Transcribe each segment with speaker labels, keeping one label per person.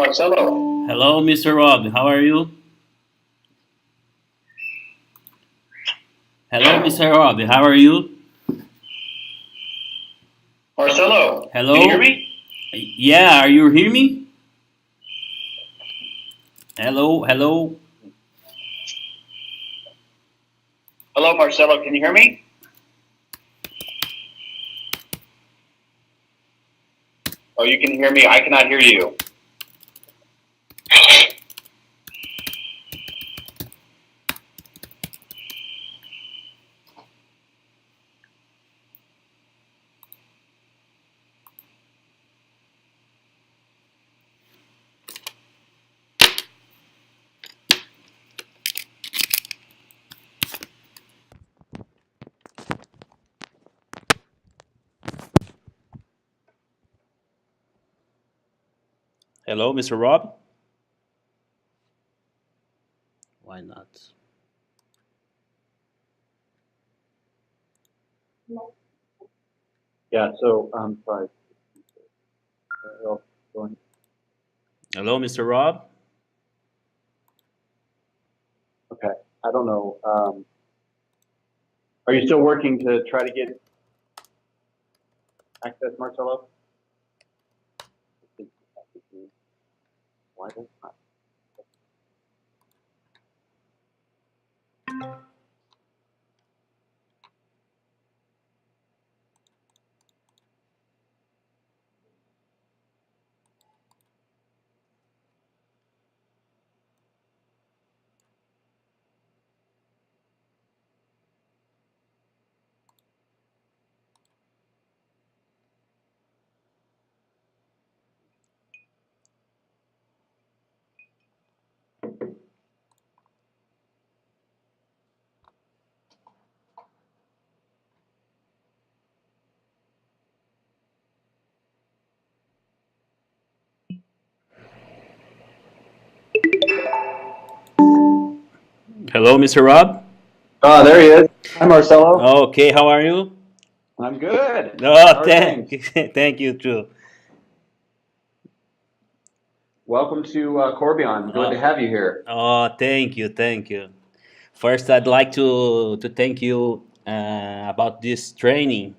Speaker 1: Marcelo.
Speaker 2: Hello, Mr. Rob. How are you? Hello, Mr. Rob. How are you?
Speaker 1: Marcelo, can you hear
Speaker 2: Hello?
Speaker 1: me?
Speaker 2: Yeah, are you hear me? Hello, hello.
Speaker 1: Hello, Marcelo, can you hear me? Oh, you can hear me. I cannot hear you.
Speaker 2: Hello, Mr. Rob? Why not?
Speaker 1: Yeah, so sorry. Going-
Speaker 2: Hello, Mr. Rob?
Speaker 1: Okay, I don't know. Are you still working to try to get access, Marcelo? Why don't I?
Speaker 2: Hello, Mr. Rob?
Speaker 1: Oh, there he is. Hi, Marcelo.
Speaker 2: Okay, how are you?
Speaker 1: I'm good.
Speaker 2: Oh,
Speaker 1: How are
Speaker 2: thank,
Speaker 1: things?
Speaker 2: thank you too.
Speaker 1: Welcome to Corbion. Good to
Speaker 2: Oh,
Speaker 1: have you here.
Speaker 2: thank you, thank you. First, I'd like to thank you about this training.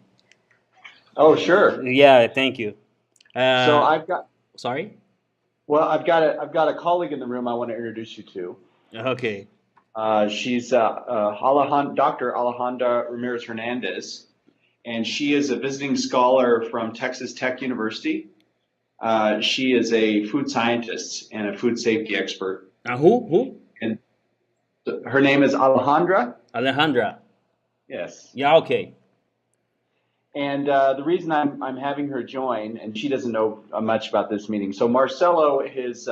Speaker 1: Oh, sure.
Speaker 2: Yeah, thank you.
Speaker 1: So
Speaker 2: Uh,
Speaker 1: I've got
Speaker 2: Sorry?
Speaker 1: I've got a colleague in the room I want to introduce you to.
Speaker 2: Okay.
Speaker 1: She's Dr. Alejandra Ramirez Hernandez, and she is a visiting scholar from Texas Tech University. She is a food scientist and a food safety expert.
Speaker 2: Who? Who?
Speaker 1: And her name is Alejandra.
Speaker 2: Alejandra.
Speaker 1: Yes.
Speaker 2: Yeah, okay.
Speaker 1: And the reason I'm having her join, and she doesn't know much about this meeting. So Marcelo is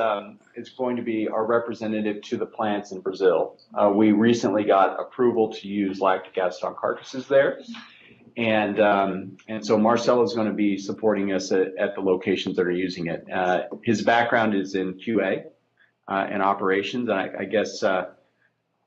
Speaker 1: going to be our representative to the plants in Brazil. We recently got approval to use lactic acid on carcasses there, and so Marcelo is going to be supporting us at the locations that are using it. His background is in QA and operations. I guess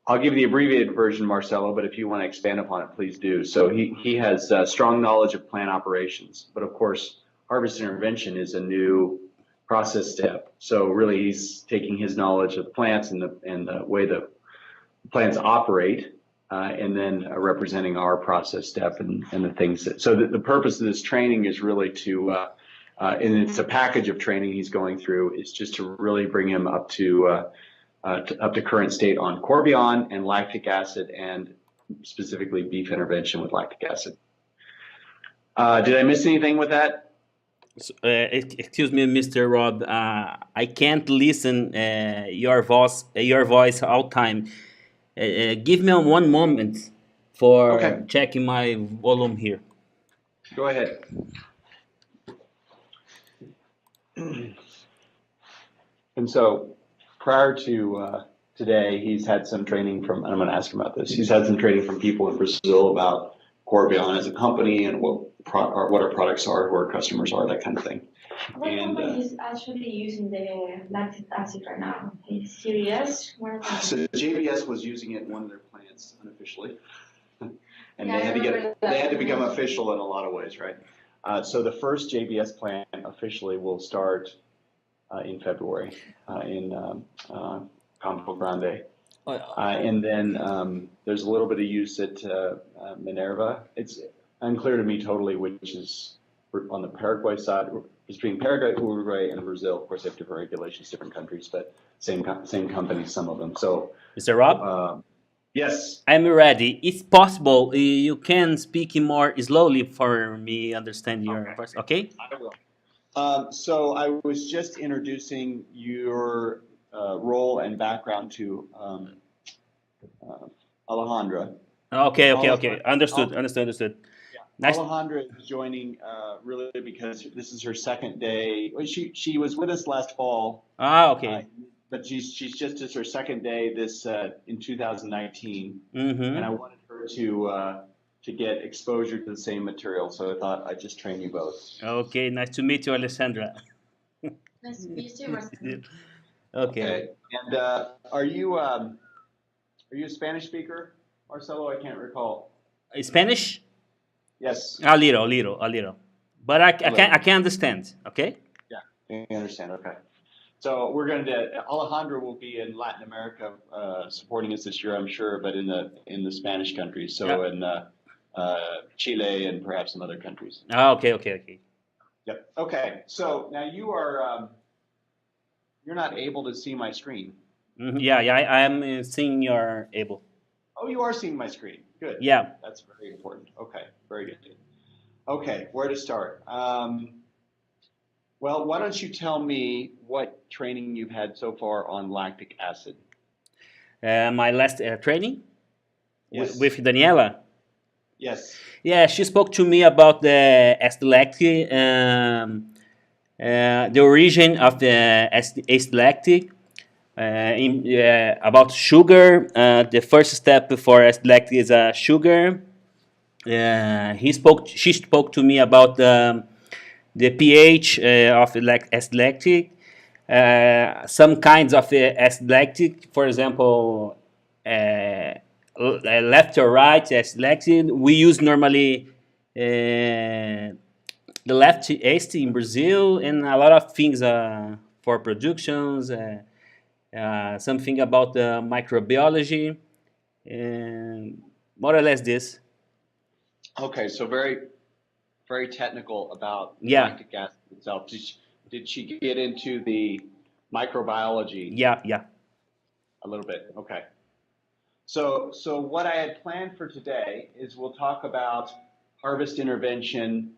Speaker 1: I'll give you the abbreviated version, Marcelo, but if you want to expand upon it, please do. So he has strong knowledge of plant operations, but of course, harvest intervention is a new process step. So really, he's taking his knowledge of the plants and the way the plants operate, and then representing our process step and the things that. So the purpose of this training is really to, and it's a package of training he's going through, is just to really bring him up to current state on Corbion and lactic acid, and specifically beef intervention with lactic acid. Did I miss anything with that?
Speaker 2: Excuse me, Mr. Rob. I can't listen your voice all time. Give me one moment for
Speaker 1: Okay,
Speaker 2: checking my volume here.
Speaker 1: go ahead. And so prior to today, he's had some training from, and I'm going to ask him about this. He's had some training from people in Brazil about Corbion as a company and what our products are, who our customers are, that kind of thing.
Speaker 3: What
Speaker 1: And
Speaker 3: company is actually using the lactic acid right now? Is CVS one of them?
Speaker 1: so JBS was using it in one of their plants unofficially, and
Speaker 3: Yeah, I remember
Speaker 1: they had to
Speaker 3: that.
Speaker 1: become official in a lot of ways, right? So the first JBS plant officially will start in February in Campo Grande.
Speaker 2: Oh,
Speaker 1: And then there's a little bit of use at Minerva. It's unclear to me totally which is on the Paraguay side. Between Paraguay, Uruguay, and Brazil, of course, they have different regulations, different countries, but same company, some of them. So,
Speaker 2: Mr. Rob,
Speaker 1: yes.
Speaker 2: I'm ready. If possible, you can speak more slowly for me understand your voice. Okay?
Speaker 1: I will. So I was just introducing your role and background to Alejandra.
Speaker 2: Okay. Understood. Nice.
Speaker 1: Alejandra is joining really because this is her second day. Well, she was with us last fall,
Speaker 2: Okay.
Speaker 1: but she's just as her second day this in 2019, and I
Speaker 2: Mm-hmm.
Speaker 1: wanted her to get exposure to the same material. So I thought I'd just train you both.
Speaker 2: Okay, nice to meet you, Alessandra.
Speaker 3: Nice to meet you, Marcelo.
Speaker 2: Okay.
Speaker 1: And are you a Spanish speaker, Marcelo? I can't recall.
Speaker 2: Spanish?
Speaker 1: Yes.
Speaker 2: A little. But I can understand. Okay.
Speaker 1: Yeah, I understand. Okay. So we're going to Alejandra will be in Latin America supporting us this year, I'm sure, but in the Spanish countries, so
Speaker 2: Yeah.
Speaker 1: in Chile and perhaps some other countries.
Speaker 2: Okay.
Speaker 1: Yep. Okay. So now you're not able to see my screen.
Speaker 2: Yeah. I am seeing your able.
Speaker 1: Oh, you are seeing my screen. Good.
Speaker 2: Yeah.
Speaker 1: That's very important. Okay. Very good. Okay. Where to start? Well, why don't you tell me what training you've had so far on lactic acid?
Speaker 2: My last training
Speaker 1: Yes.
Speaker 2: with Daniela.
Speaker 1: Yes.
Speaker 2: Yeah, she spoke to me about the lactic, the origin of the lactic, about sugar. The first step for lactic is sugar. She spoke to me about the pH of lactic, some kinds of lactic, for example, left or right lactic. We use normally the left acid in Brazil and a lot of things for productions, something about the microbiology, and more or less this.
Speaker 1: Okay. So very, very technical about
Speaker 2: Yeah.
Speaker 1: lactic acid itself. Did she get into the microbiology
Speaker 2: Yeah.
Speaker 1: a little bit? Okay. So what I had planned for today is we'll talk about harvest intervention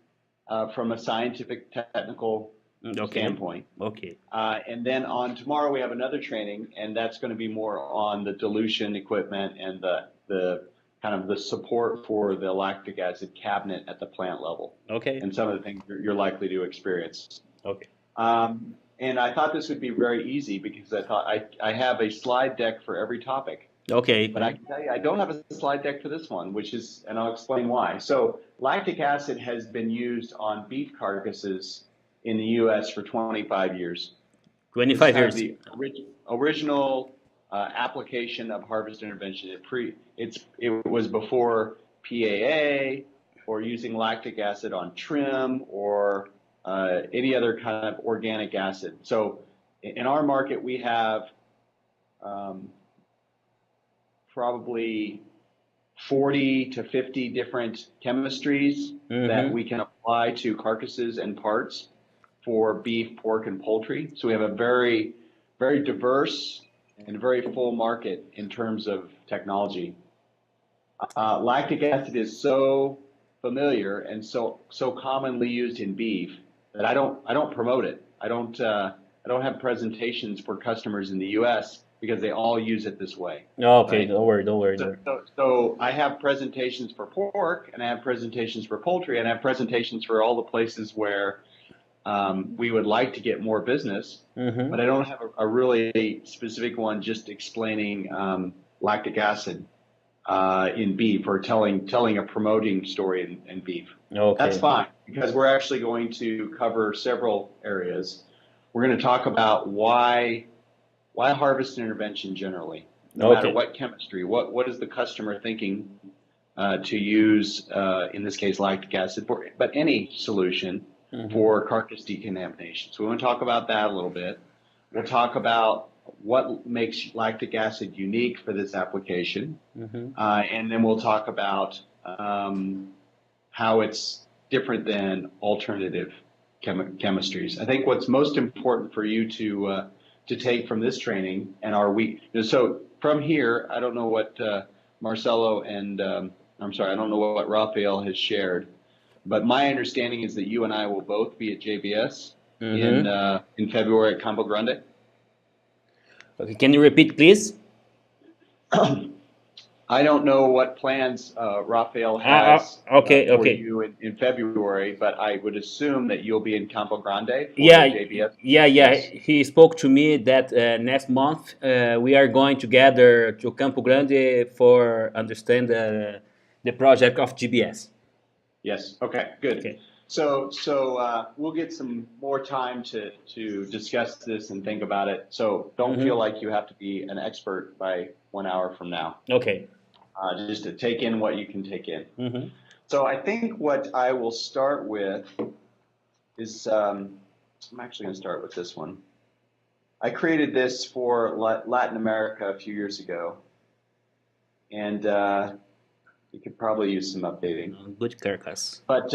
Speaker 1: from a scientific technical
Speaker 2: Okay.
Speaker 1: standpoint.
Speaker 2: Okay.
Speaker 1: And then on tomorrow we have another training, and that's going to be more on the dilution equipment and the kind of the support for the lactic acid cabinet at the plant level,
Speaker 2: Okay.
Speaker 1: and some of the things you're likely to experience.
Speaker 2: Okay.
Speaker 1: And I thought this would be very easy because I thought I have a slide deck for every topic.
Speaker 2: Okay.
Speaker 1: But I can tell you, I don't have a slide deck for this one, which is, and I'll explain why. So lactic acid has been used on beef carcasses in the U.S. for 25 years.
Speaker 2: 25 years.
Speaker 1: The original application of harvest intervention. It was before PAA or using lactic acid on trim or any other kind of organic acid. So in our market, we have probably 40 to 50 different chemistries that we can apply to carcasses and parts for beef, pork, and poultry. So we have a very, very diverse and very full market in terms of technology. Lactic acid is so familiar and so commonly used in beef that I don't promote it. I don't have presentations for customers in the U.S. because they all use it this way.
Speaker 2: Okay,
Speaker 1: right?
Speaker 2: don't worry.
Speaker 1: So I have presentations for pork, and I have presentations for poultry, and I have presentations for all the places where we would like to get more business, but I don't have a really specific one just explaining lactic acid in beef or telling a promoting story in beef.
Speaker 2: Okay.
Speaker 1: That's fine because we're actually going to cover several areas. We're going to talk about why harvest intervention generally, no matter what chemistry, what is the customer thinking to use, in this case, lactic acid, but any solution. for carcass decontamination. So we want to talk about that a little bit. We'll talk about what makes lactic acid unique for this application. And then we'll talk about how it's different than alternative chemistries. I think what's most important for you to take from this training and so from here, I don't know what Marcelo and I don't know what Rafael has shared, but my understanding is that you and I will both be at JBS in February at Campo Grande.
Speaker 2: Okay, can you repeat, please?
Speaker 1: I don't know what plans Rafael has for you in February, but I would assume that you'll be in Campo Grande for JBS.
Speaker 2: Yeah. Yes. He spoke to me that next month we are going together to Campo Grande for understand the project of GBS.
Speaker 1: Yes. Okay. Good.
Speaker 2: Okay.
Speaker 1: So we'll get some more time to discuss this and think about it. So don't feel like you have to be an expert by 1 hour from now.
Speaker 2: Okay.
Speaker 1: Just to take in what you can take in. So I think what I will start with is, I'm actually going to start with this one. I created this for Latin America a few years ago, and you could probably use some updating.
Speaker 2: Good carcass.
Speaker 1: But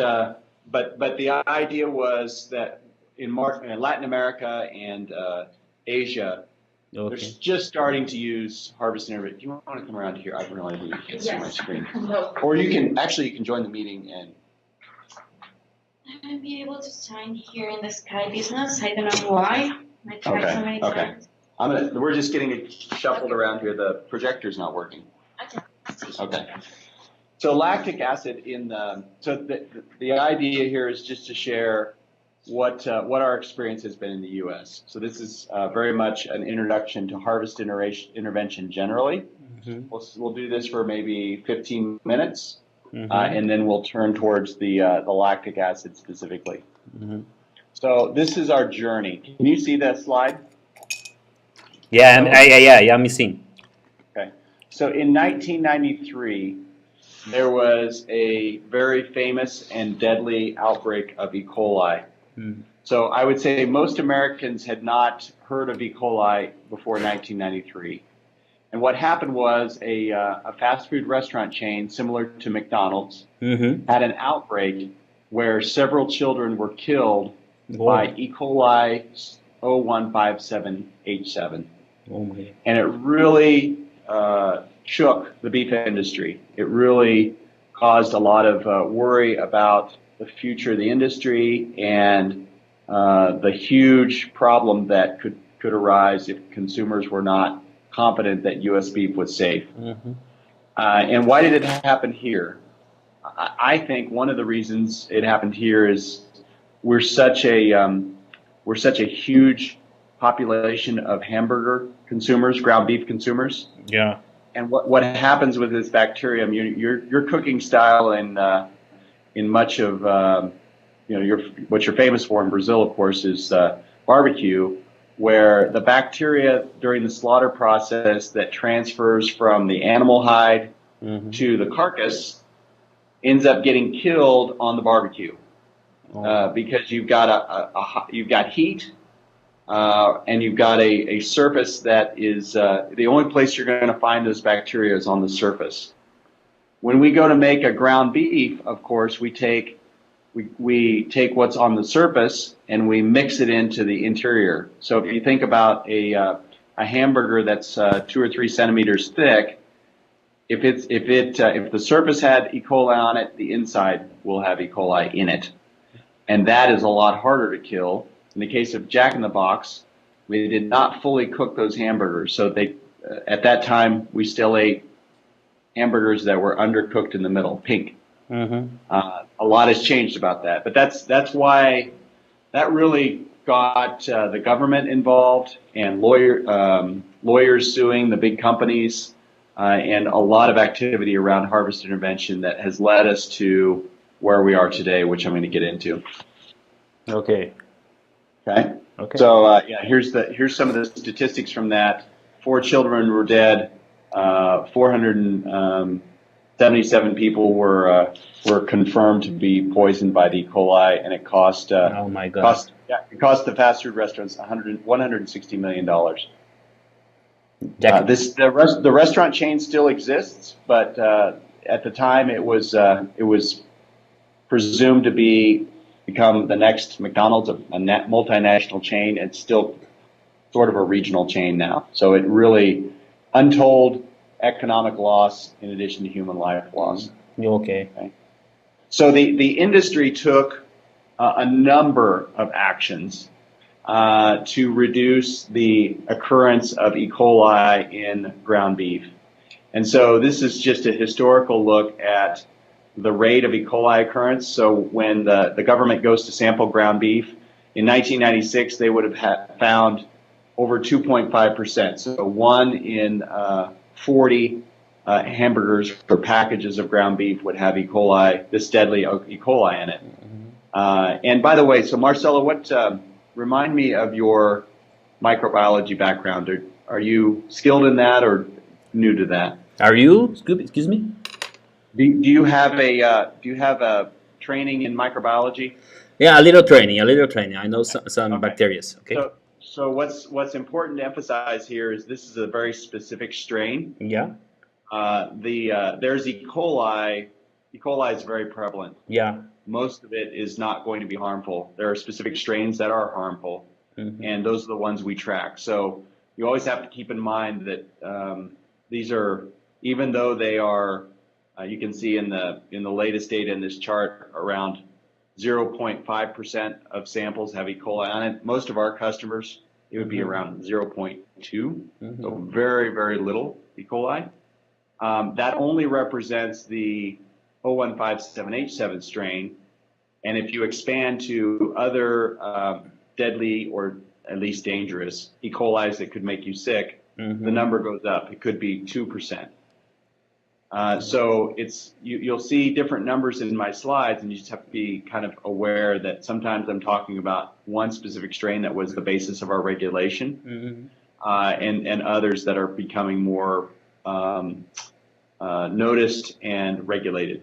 Speaker 1: the idea was that in Latin America and Asia, they're just starting to use harvest intervention. Do you want to come around here? I realize you can't see my screen. Or you can join the meeting and.
Speaker 3: I might be able to sign here in the Sky business. I don't know why. I tried so many times.
Speaker 1: We're just getting it shuffled around here. The projector's not working. Okay. So lactic acid the idea here is just to share what our experience has been in the U.S. So this is very much an introduction to harvest intervention generally. We'll do this for maybe 15 minutes, and then we'll turn towards the lactic acid specifically. So this is our journey. Can you see that slide?
Speaker 2: Yeah, I'm seeing.
Speaker 1: Okay. So in 1993, there was a very famous and deadly outbreak of E. coli. So I would say most Americans had not heard of E. coli before 1993. And what happened was a fast food restaurant chain similar to McDonald's had an outbreak where several children were killed by E. coli 0157H7. And it really shook the beef industry. It really caused a lot of worry about the future of the industry and the huge problem that could arise if consumers were not confident that U.S. beef was safe. And why did it happen here? I think one of the reasons it happened here is we're such a huge population of hamburger consumers, ground beef consumers.
Speaker 2: Yeah.
Speaker 1: And what happens with this bacterium? Your cooking style in much of what you're famous for in Brazil, of course, is barbecue, where the bacteria during the slaughter process that transfers from the animal hide to the carcass ends up getting killed on the barbecue because you've got heat. And you've got a surface that is the only place you're going to find those bacteria is on the surface. When we go to make a ground beef, of course, we take what's on the surface and we mix it into the interior. So if you think about a hamburger that's 2 or 3 centimeters thick, if the surface had E. coli on it, the inside will have E. coli in it, and that is a lot harder to kill. In the case of Jack in the Box, we did not fully cook those hamburgers. So at that time, we still ate hamburgers that were undercooked in the middle, pink. A lot has changed about that. But that's why that really got the government involved and lawyers suing the big companies and a lot of activity around harvest intervention that has led us to where we are today, which I'm going to get into.
Speaker 2: Okay.
Speaker 1: So here's some of the statistics from that. 4 children were dead. 77 people were confirmed to be poisoned by the E. coli, and it cost
Speaker 2: Oh my God.
Speaker 1: it cost the fast food restaurants $160 million.
Speaker 2: Jack,
Speaker 1: The restaurant chain still exists, but at the time it was presumed to become the next McDonald's, a multinational chain. It's still sort of a regional chain now. So it really untold economic loss in addition to human life loss.
Speaker 2: okay.
Speaker 1: So the industry took a number of actions to reduce the occurrence of E. coli in ground beef. And so this is just a historical look at the rate of E. coli occurrence. So when the government goes to sample ground beef, in 1996, they would have found over 2.5%. So 1 in 40 hamburgers or packages of ground beef would have E. coli, this deadly E. coli in it. And by the way, so Marcelo, remind me of your microbiology background. Are you skilled in that or new to that?
Speaker 2: Are you? Excuse me?
Speaker 1: Do you have a training in microbiology?
Speaker 2: Yeah, a little training. I know some
Speaker 1: Okay.
Speaker 2: bacteria. Okay.
Speaker 1: So what's important to emphasize here is this is a very specific strain.
Speaker 2: Yeah.
Speaker 1: There's E. coli. E. coli is very prevalent.
Speaker 2: Yeah.
Speaker 1: Most of it is not going to be harmful. There are specific strains that are harmful, and those are the ones we track. So you always have to keep in mind that these are, even though they are, you can see in the latest data in this chart, around 0.5% of samples have E. coli on it. Most of our customers, it would be around 0.2, so very, very little E. coli. That only represents the 0157H7 strain, and if you expand to other deadly or at least dangerous E. coli's that could make you sick, the number goes up. It could be 2%. So you'll see different numbers in my slides, and you just have to be kind of aware that sometimes I'm talking about one specific strain that was the basis of our regulation, and others that are becoming more noticed and regulated.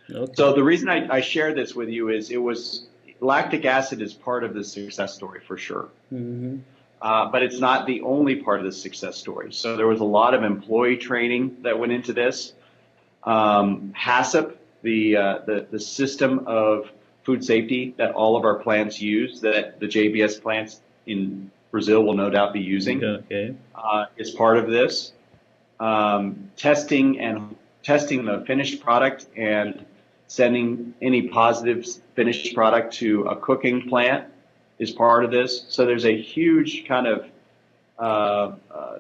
Speaker 2: Okay.
Speaker 1: So the reason I share this with you is lactic acid is part of the success story for sure. But it's not the only part of the success story. So there was a lot of employee training that went into this. HACCP, the system of food safety that all of our plants use, that the JBS plants in Brazil will no doubt be using, is part of this. Testing the finished product and sending any positive finished product to a cooking plant is part of this. So there's a huge kind of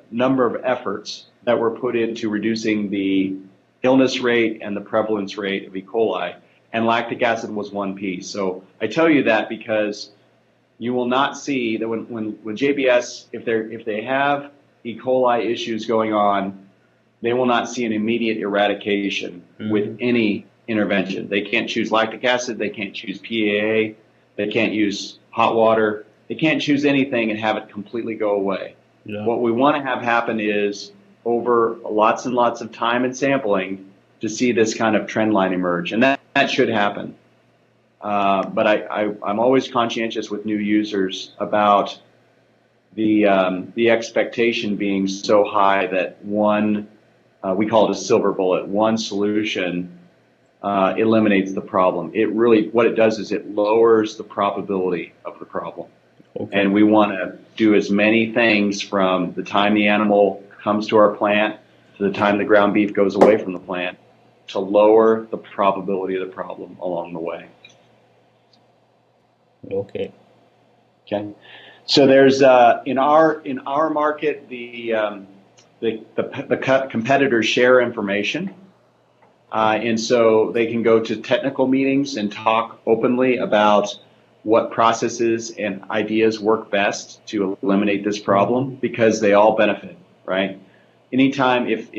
Speaker 1: number of efforts that were put into reducing the illness rate and the prevalence rate of E. coli, and lactic acid was one piece. So I tell you that because you will not see that when JBS, if they have E. coli issues going on, they will not see an immediate eradication with any intervention. They can't choose lactic acid, they can't choose PAA, they can't use hot water, they can't choose anything and have it completely go away. Yeah. What we want to have happen is over lots and lots of time and sampling to see this kind of trend line emerge, and that should happen. But I'm always conscientious with new users about the expectation being so high that one, we call it a silver bullet, one solution eliminates the problem. It really, what it does is it lowers the probability of the problem. Okay. And we want to do as many things from the time the animal comes to our plant to the time the ground beef goes away from the plant to lower the probability of the problem along the way.
Speaker 2: Okay.
Speaker 1: Okay. So there's in our market the competitors share information, and so they can go to technical meetings and talk openly about what processes and ideas work best to eliminate this problem, because they all benefit, right? Anytime if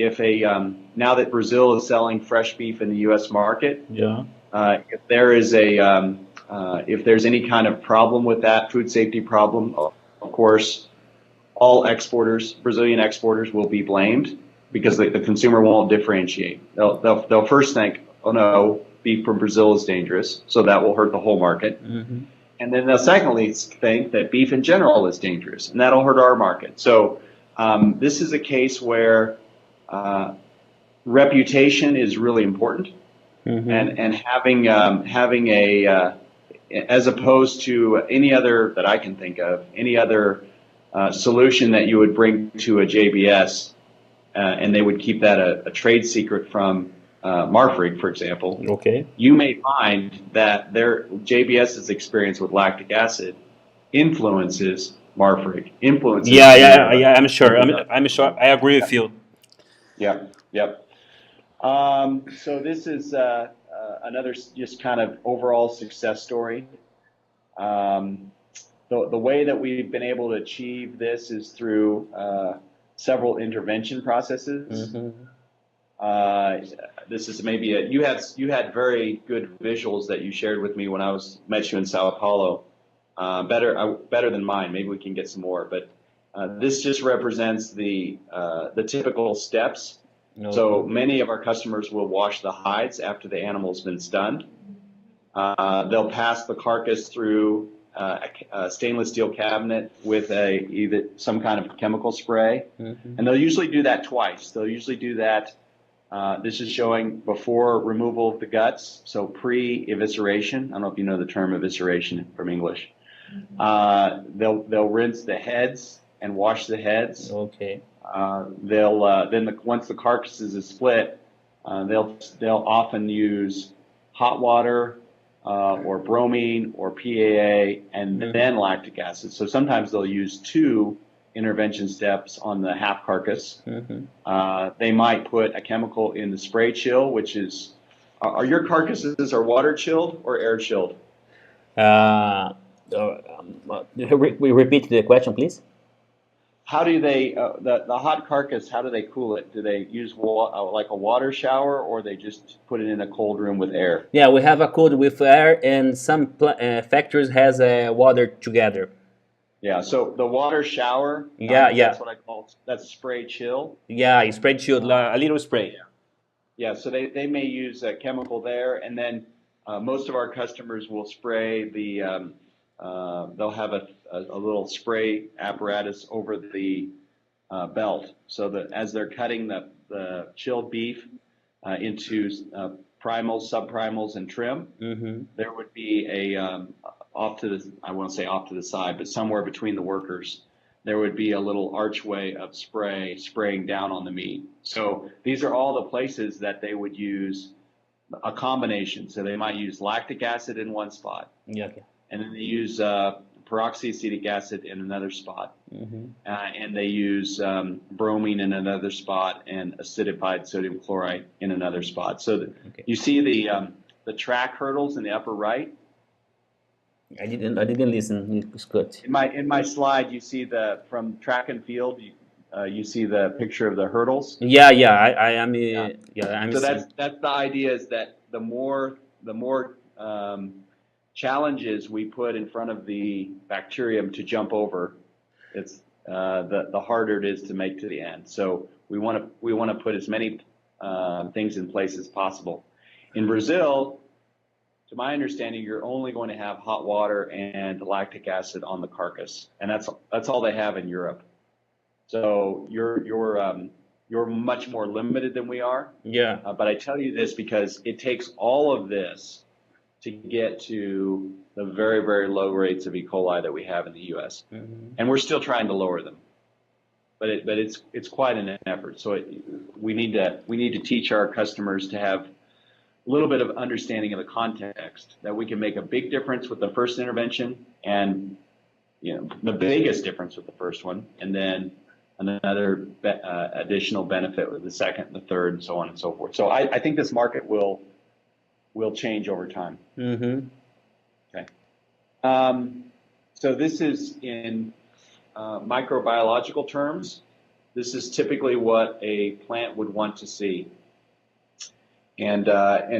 Speaker 1: now that Brazil is selling fresh beef in the U.S. market, if there is if there's any kind of problem with that food safety problem, of course, all exporters, Brazilian exporters, will be blamed. because the consumer won't differentiate. They'll first think, oh no, beef from Brazil is dangerous, so that will hurt the whole market.
Speaker 2: Mm-hmm.
Speaker 1: And then they'll secondly think that beef in general is dangerous, and that'll hurt our market. So this is a case where reputation is really important,
Speaker 2: Mm-hmm.
Speaker 1: and having a as opposed to any other that I can think of, any other solution that you would bring to a JBS, and they would keep that a trade secret from Marfrig, for example.
Speaker 2: Okay.
Speaker 1: You may find that their JBS's experience with lactic acid influences Marfrig, influences.
Speaker 2: Yeah. I'm sure. I'm sure. I agree with you.
Speaker 1: Yep. So this is another just kind of overall success story. The way that we've been able to achieve this is through several intervention processes.
Speaker 2: Mm-hmm.
Speaker 1: This is maybe you had very good visuals that you shared with me when I met you in Sao Paulo. Better than mine. Maybe we can get some more. But this just represents the typical steps.
Speaker 2: Okay.
Speaker 1: So many of our customers will wash the hides after the animal's been stunned. They'll pass the carcass through a stainless steel cabinet with either some kind of chemical spray,
Speaker 2: Mm-hmm.
Speaker 1: and they'll usually do that twice. They'll usually do that. This is showing before removal of the guts, so pre-evisceration. I don't know if you know the term evisceration from English. They'll rinse the heads and wash the heads.
Speaker 2: Okay.
Speaker 1: Once the carcasses is split, they'll often use hot water or bromine or PAA and then lactic acid. So sometimes they'll use 2 intervention steps on the half carcass.
Speaker 2: Mm-hmm.
Speaker 1: They might put a chemical in the spray chill, which is are your carcasses are water chilled or air chilled?
Speaker 2: We repeat the question, please.
Speaker 1: How do they the hot carcass? How do they cool it? Do they use like a water shower, or they just put it in a cold room with air?
Speaker 2: Yeah, we have a cold with air, and some factories has water together.
Speaker 1: Yeah. So the water shower.
Speaker 2: Yeah.
Speaker 1: That's what I call that's spray chill.
Speaker 2: Yeah, spray chilled, a little spray.
Speaker 1: Yeah. So they may use a chemical there, and then most of our customers will spray the. They'll have a little spray apparatus over the belt, so that as they're cutting the chilled beef into primals, subprimals, and trim,
Speaker 2: Mm-hmm.
Speaker 1: there would be I won't say off to the side, but somewhere between the workers, there would be a little archway of spraying down on the meat. So these are all the places that they would use a combination. So they might use lactic acid in one spot.
Speaker 2: Yeah. Okay.
Speaker 1: And then they use peroxyacetic acid in another spot.
Speaker 2: Mm-hmm.
Speaker 1: And they use bromine in another spot and acidified sodium chloride in another spot. So you see the track hurdles in the upper right?
Speaker 2: I didn't listen. It's good.
Speaker 1: In my slide, you see from track and field, you see the picture of the hurdles.
Speaker 2: Yeah. I'm.
Speaker 1: So that's the idea, is that the more challenges we put in front of the bacterium to jump over, it's the harder it is to make to the end. So we want to put as many things in place as possible. In Brazil, to my understanding, you're only going to have hot water and lactic acid on the carcass, and that's all they have in Europe. So you're much more limited than we are.
Speaker 2: Yeah.
Speaker 1: But I tell you this because it takes all of this to get to the very, very low rates of E. coli that we have in the U.S.
Speaker 2: Mm-hmm.
Speaker 1: And we're still trying to lower them. But it's quite an effort. So we need to teach our customers to have a little bit of understanding of the context, that we can make a big difference with the first intervention, and the biggest difference with the first one, and then another additional benefit with the second, the third, and so on and so forth. So I think this market will change over time.
Speaker 2: Mm-hmm.
Speaker 1: Okay. So this is in microbiological terms. This is typically what a plant would want to see. And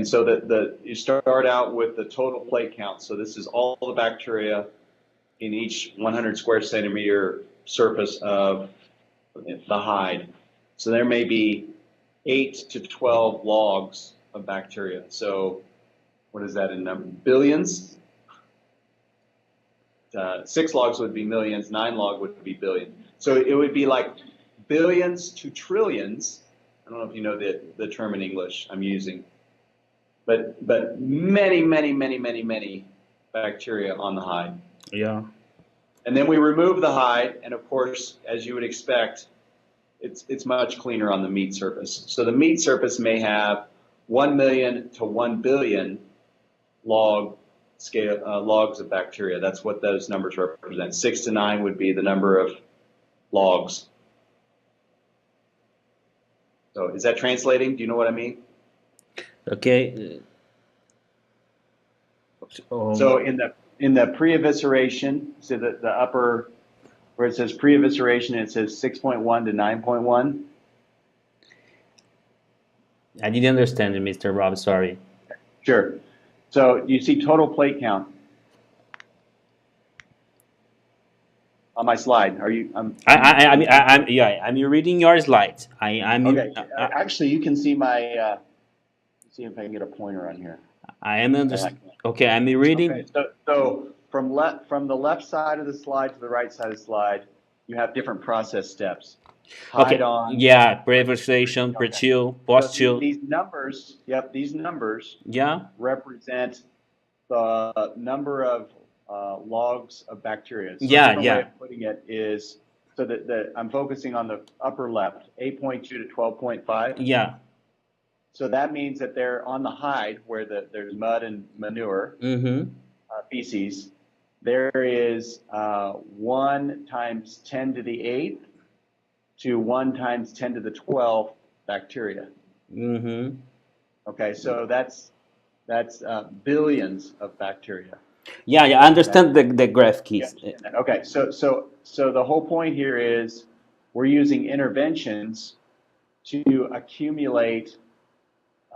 Speaker 1: so you start out with the total plate count. So this is all the bacteria in each 100 square centimeter surface of the hide. So there may be 8 to 12 logs of bacteria. So what is that in number? Billions? 6 logs would be millions, 9 log would be billion. So it would be like billions to trillions. I don't know if you know the term in English I'm using, but many, many, many, many, many bacteria on the hide.
Speaker 2: Yeah.
Speaker 1: And then we remove the hide, and of course, as you would expect, it's much cleaner on the meat surface. So the meat surface may have 1 million to 1 billion logs of bacteria. That's what those numbers represent. 6 to 9 would be the number of logs. So is that translating? Do you know what I mean?
Speaker 2: Okay.
Speaker 1: So in the pre-evisceration, so the upper where it says pre-evisceration, it says 6.1 to 9.1.
Speaker 2: I didn't understand it, Mr. Rob. Sorry.
Speaker 1: Sure. So you see total plate count on my slide. Are you?
Speaker 2: I'm reading your slides.
Speaker 1: Okay. Actually, you can see my. See if I can get a pointer on here.
Speaker 2: I am understanding. Okay, I'm reading.
Speaker 1: Okay. So from the left side of the slide to the right side of the slide, you have different process steps.
Speaker 2: Okay. Yeah, pre-evisceration, pre-chill, post-chill.
Speaker 1: These numbers, these numbers represent the number of logs of bacteria. So a different way of putting it is, so that I'm focusing on the upper left, 8.2 to 12.5.
Speaker 2: Yeah.
Speaker 1: So that means that they're on the hide where there's mud and manure, feces. There is 1 times 10 to the 8th to 1 times 10 to the 12th bacteria. Okay, so that's billions of bacteria.
Speaker 2: Yeah, I understand the graph keys.
Speaker 1: Okay, so the whole point here is we're using interventions to accumulate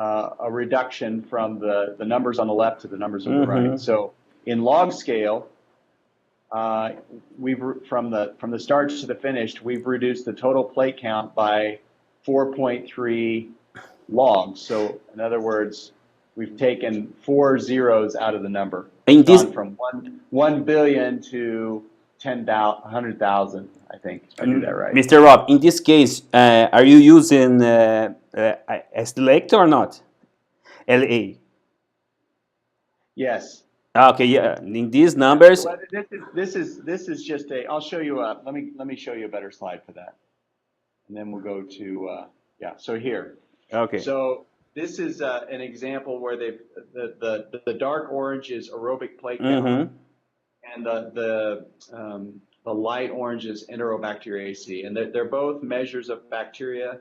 Speaker 1: a reduction from the numbers on the left to the numbers on the right. So in log scale, we've from the start to the finished, we've reduced the total plate count by 4.3 logs. So in other words, we've taken 4 zeros out of the number. It's gone from 1 billion to 100,000, I think, if I do that right.
Speaker 2: Mr. Rob, in this case, are you using select or not? LA.
Speaker 1: Yes.
Speaker 2: Okay. Yeah. In these numbers.
Speaker 1: Well, this is just a. I'll show you a. Let me show you a better slide for that, and then we'll go to So here.
Speaker 2: Okay.
Speaker 1: So this is an example where the dark orange is aerobic plate count, and the light orange is Enterobacteriaceae, and they're both measures of bacteria.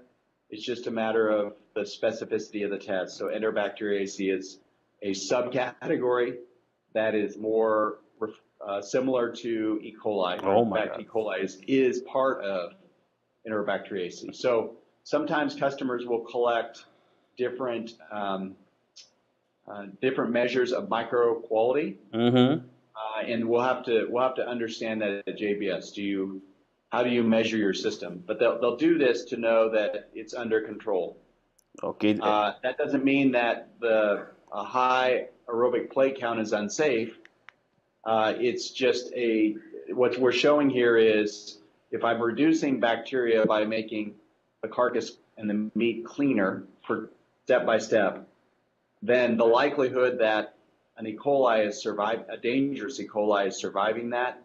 Speaker 1: It's just a matter of the specificity of the test. So Enterobacteriaceae is a subcategory that is more similar to E. coli. In fact, E. coli is part of Enterobacteriaceae. So sometimes customers will collect different measures of micro quality, and we'll have to understand that at JBS. How do you measure your system? But they'll do this to know that it's under control.
Speaker 2: Okay.
Speaker 1: That doesn't mean that a high aerobic plate count is unsafe. It's just what we're showing here is if I'm reducing bacteria by making the carcass and the meat cleaner for step by step, then the likelihood that an E. coli a dangerous E. coli is surviving that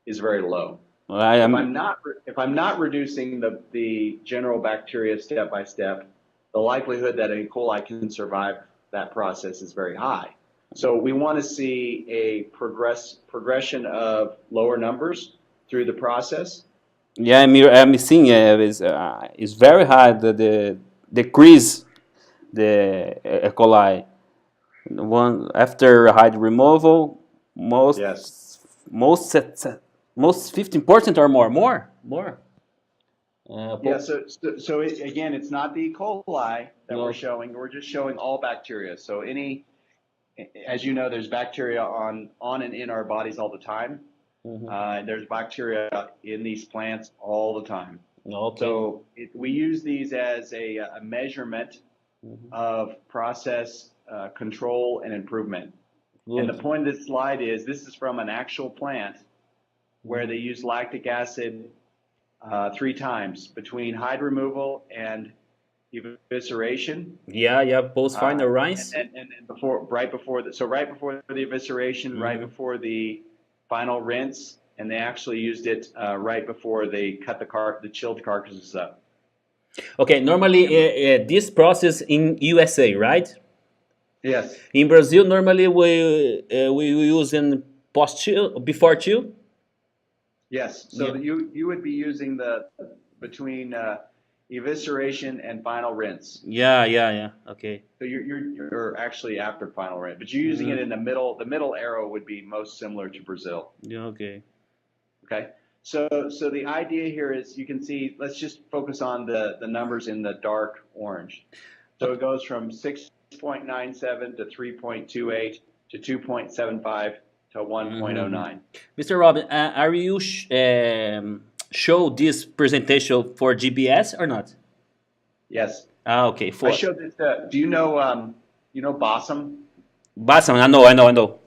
Speaker 1: is very low. If I'm not reducing the general bacteria step by step, the likelihood that an E. coli can survive that process is very high. So we want to see a progression of lower numbers through the process.
Speaker 2: Yeah, I'm seeing is very high the decrease the E. coli. After hide removal, most 15% or more.
Speaker 1: So again, it's not the E. coli that we're showing. We're just showing all bacteria. So as you know, there's bacteria on and in our bodies all the time. There's bacteria in these plants all the time.
Speaker 2: Okay.
Speaker 1: So we use these as a measurement
Speaker 2: Mhm.
Speaker 1: of process control and improvement. And the
Speaker 2: Good.
Speaker 1: point of this slide is this is from an actual plant where
Speaker 2: Mhm.
Speaker 1: they use lactic acid 3 times between hide removal and evisceration.
Speaker 2: Yeah, post final rinse.
Speaker 1: And right before right before the evisceration, right
Speaker 2: Mhm.
Speaker 1: before the final rinse, and they actually used it right before they cut the chilled carcasses up.
Speaker 2: Okay, normally this process in USA, right?
Speaker 1: Yes,
Speaker 2: In Brazil, normally we use in post chill, before chill.
Speaker 1: yes. So
Speaker 2: Yeah.
Speaker 1: that you would be using the between evisceration and final rinse.
Speaker 2: Yeah. Okay.
Speaker 1: So you're actually after final rinse, but you're using it
Speaker 2: Mhm.
Speaker 1: in the middle. The middle arrow would be most similar to Brazil.
Speaker 2: Yeah. Okay.
Speaker 1: Okay. So the idea here is you can see, let's just focus on the numbers in the dark orange. So it goes from 6.97 to 3.28 to 2.75 to
Speaker 2: Mhm.
Speaker 1: 1.09.
Speaker 2: Mr. Robin, are you show this presentation for GBS or not?
Speaker 1: Yes.
Speaker 2: Okay.
Speaker 1: I
Speaker 2: For
Speaker 1: showed this, do you know Bossum?
Speaker 2: Bassam, I know.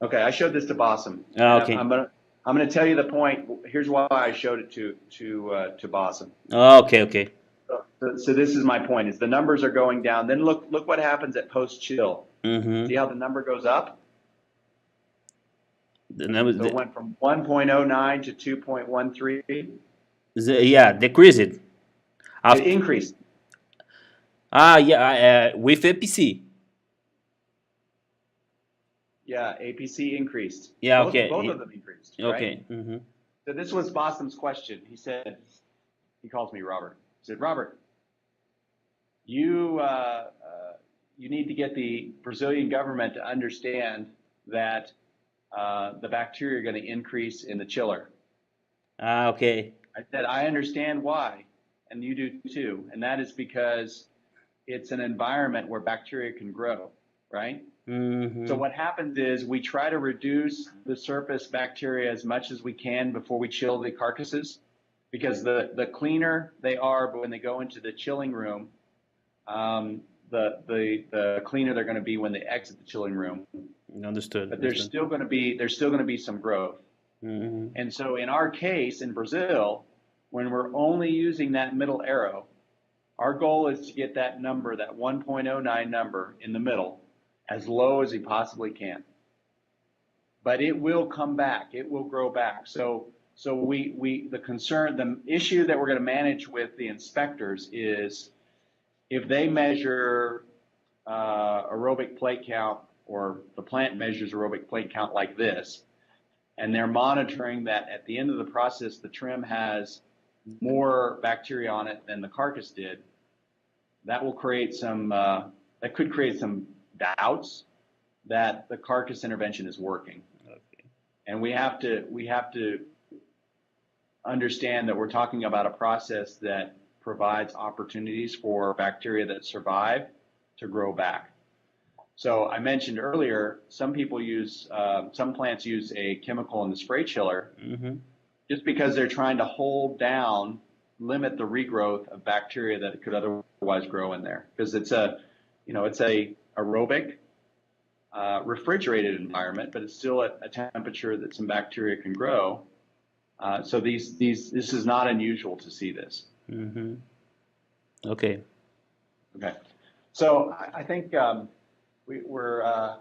Speaker 1: Okay, I showed this to Bossum. And
Speaker 2: Okay.
Speaker 1: I'm gonna tell you the point. Here's why I showed it to Bossum.
Speaker 2: Okay.
Speaker 1: So this is my point: is the numbers are going down. Then look what happens at post chill. See
Speaker 2: Mm-hmm.
Speaker 1: how the number goes up?
Speaker 2: The, number-
Speaker 1: So it
Speaker 2: the,
Speaker 1: went from 1.09 to 2.13.
Speaker 2: yeah, decrease it
Speaker 1: It
Speaker 2: after.
Speaker 1: increased.
Speaker 2: Yeah, with APC.
Speaker 1: Yeah, APC increased.
Speaker 2: Yeah,
Speaker 1: Both of
Speaker 2: okay.
Speaker 1: them increased, right?
Speaker 2: Okay. Mm-hmm.
Speaker 1: So this was Boston's question. He calls me Robert. He said, Robert, you you need to get the Brazilian government to understand that the bacteria are going to increase in the chiller.
Speaker 2: Okay.
Speaker 1: I said, I understand why, and you do too. And that is because it's an environment where bacteria can grow, right? So
Speaker 2: Mm-hmm.
Speaker 1: what happens is we try to reduce the surface bacteria as much as we can before we chill the carcasses, because the cleaner they are when they go into the chilling room, the cleaner they're going to be when they exit the chilling room.
Speaker 2: Understood.
Speaker 1: But
Speaker 2: Understood.
Speaker 1: there's still going to be some growth.
Speaker 2: Mm-hmm.
Speaker 1: And so in our case in Brazil, when we're only using that middle arrow, our goal is to get that number, that 1.09 number in the middle, as low as we possibly can. But it will come back. It will grow back. So the issue that we're going to manage with the inspectors is if they measure aerobic plate count, or the plant measures aerobic plate count like this, and they're monitoring that at the end of the process, the trim has more bacteria on it than the carcass did, that will create that could create some doubts that the carcass intervention is working.
Speaker 2: Okay.
Speaker 1: And we have to understand that we're talking about a process that provides opportunities for bacteria that survive to grow back. So I mentioned earlier, some plants use a chemical in the spray chiller
Speaker 2: Mm-hmm.
Speaker 1: just because they're trying to limit the regrowth of bacteria that could otherwise grow in there. Because it's a aerobic, refrigerated environment, but it's still at a temperature that some bacteria can grow. So this is not unusual to see this.
Speaker 2: Mm-hmm. Okay.
Speaker 1: Okay. So I think we're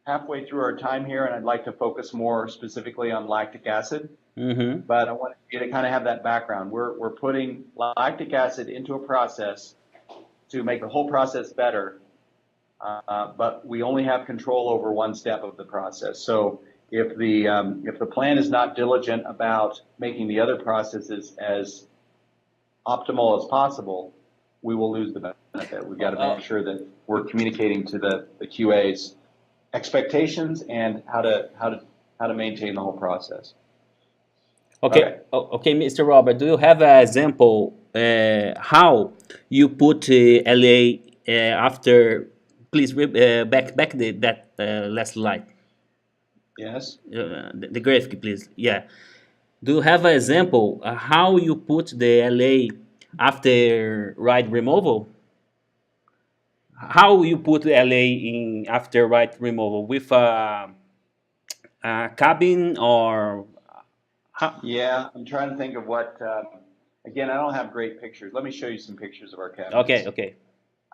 Speaker 1: halfway through our time here, and I'd like to focus more specifically on lactic acid.
Speaker 2: Mm-hmm.
Speaker 1: But I want you to kind of have that background. We're putting lactic acid into a process to make the whole process better, but we only have control over one step of the process. So if the plant is not diligent about making the other processes as optimal as possible, we will lose the benefit. We've got to make sure that we're communicating to the QA's expectations and how to maintain the whole process.
Speaker 2: Okay. Okay, Mr. Robert, do you have an example how you put LA after? Please back that last slide.
Speaker 1: Yes.
Speaker 2: The graphic, please. Yeah. Do you have an example how you put the LA after ride removal? How you put LA in after ride removal with a cabin or how?
Speaker 1: Yeah, I'm trying to think of what. Again, I don't have great pictures. Let me show you some pictures of our
Speaker 2: Okay,
Speaker 1: cabinets.
Speaker 2: okay.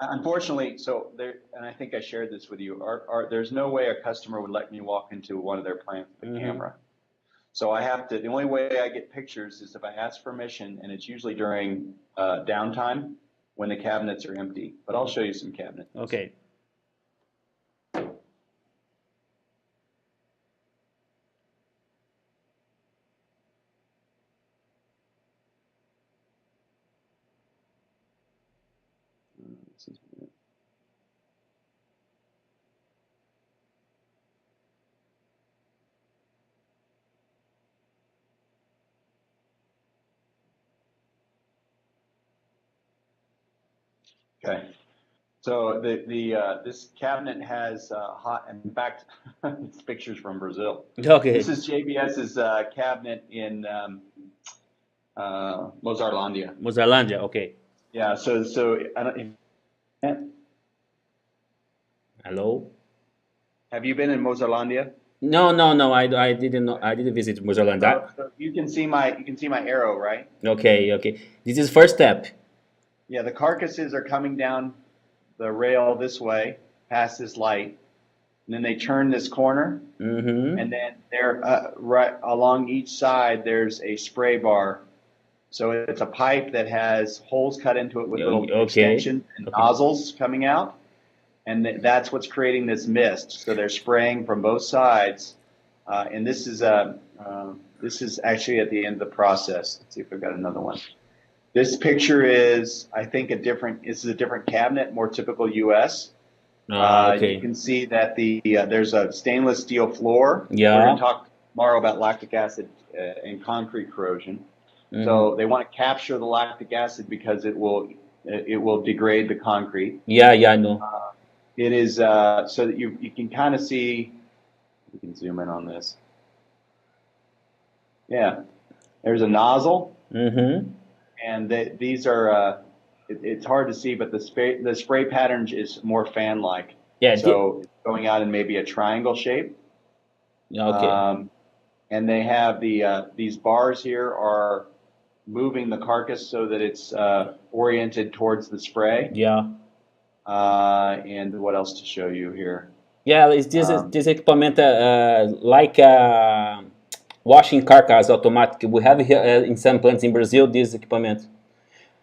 Speaker 1: Unfortunately, so there, and I think I shared this with you. There's no way a customer would let me walk into one of their plants with a
Speaker 2: Mm-hmm.
Speaker 1: camera. So I have to. The only way I get pictures is if I ask permission, and it's usually during downtime when the cabinets are empty. But I'll show you some cabinets.
Speaker 2: Okay.
Speaker 1: Okay. So the this cabinet has hot. In fact, it's pictures from Brazil. This
Speaker 2: Okay.
Speaker 1: is JBS's cabinet in Mozarlandia.
Speaker 2: Mozarlandia, okay.
Speaker 1: Yeah. So I don't,
Speaker 2: Hello?
Speaker 1: have you been in Mozarlandia?
Speaker 2: No, no, no. I didn't know. I didn't visit Mozarlandia.
Speaker 1: So you can see my arrow, right?
Speaker 2: Okay, okay. This is first step.
Speaker 1: Yeah. The carcasses are coming down the rail this way past this light, and then they turn this corner,
Speaker 2: Mm-hmm.
Speaker 1: and then there right along each side there's a spray bar. So it's a pipe that has holes cut into it with little
Speaker 2: Okay.
Speaker 1: extensions and
Speaker 2: Okay.
Speaker 1: nozzles coming out, and that's what's creating this mist. So they're spraying from both sides, and this is actually at the end of the process. Let's see if I've got another one. This picture is, I think, this is a different cabinet, more typical U.S. You
Speaker 2: Okay.
Speaker 1: can see that there's a stainless steel floor. We're
Speaker 2: Yeah.
Speaker 1: going to talk tomorrow about lactic acid and concrete corrosion.
Speaker 2: Mm-hmm.
Speaker 1: So they want to capture the lactic acid because it will degrade the concrete.
Speaker 2: Yeah, yeah, I know.
Speaker 1: It is so that you can kind of see. You can zoom in on this. Yeah, there's a nozzle,
Speaker 2: Mm-hmm.
Speaker 1: and these are. It's hard to see, but the spray pattern is more fan-like.
Speaker 2: Yeah.
Speaker 1: So it's going out in maybe a triangle shape.
Speaker 2: Yeah, okay.
Speaker 1: And they have these bars here are moving the carcass so that it's oriented towards the spray.
Speaker 2: Yeah.
Speaker 1: And what else to show you here?
Speaker 2: Yeah, is this
Speaker 1: Um,
Speaker 2: this equipment like washing carcass automatic? We have here in some plants in Brazil this equipment.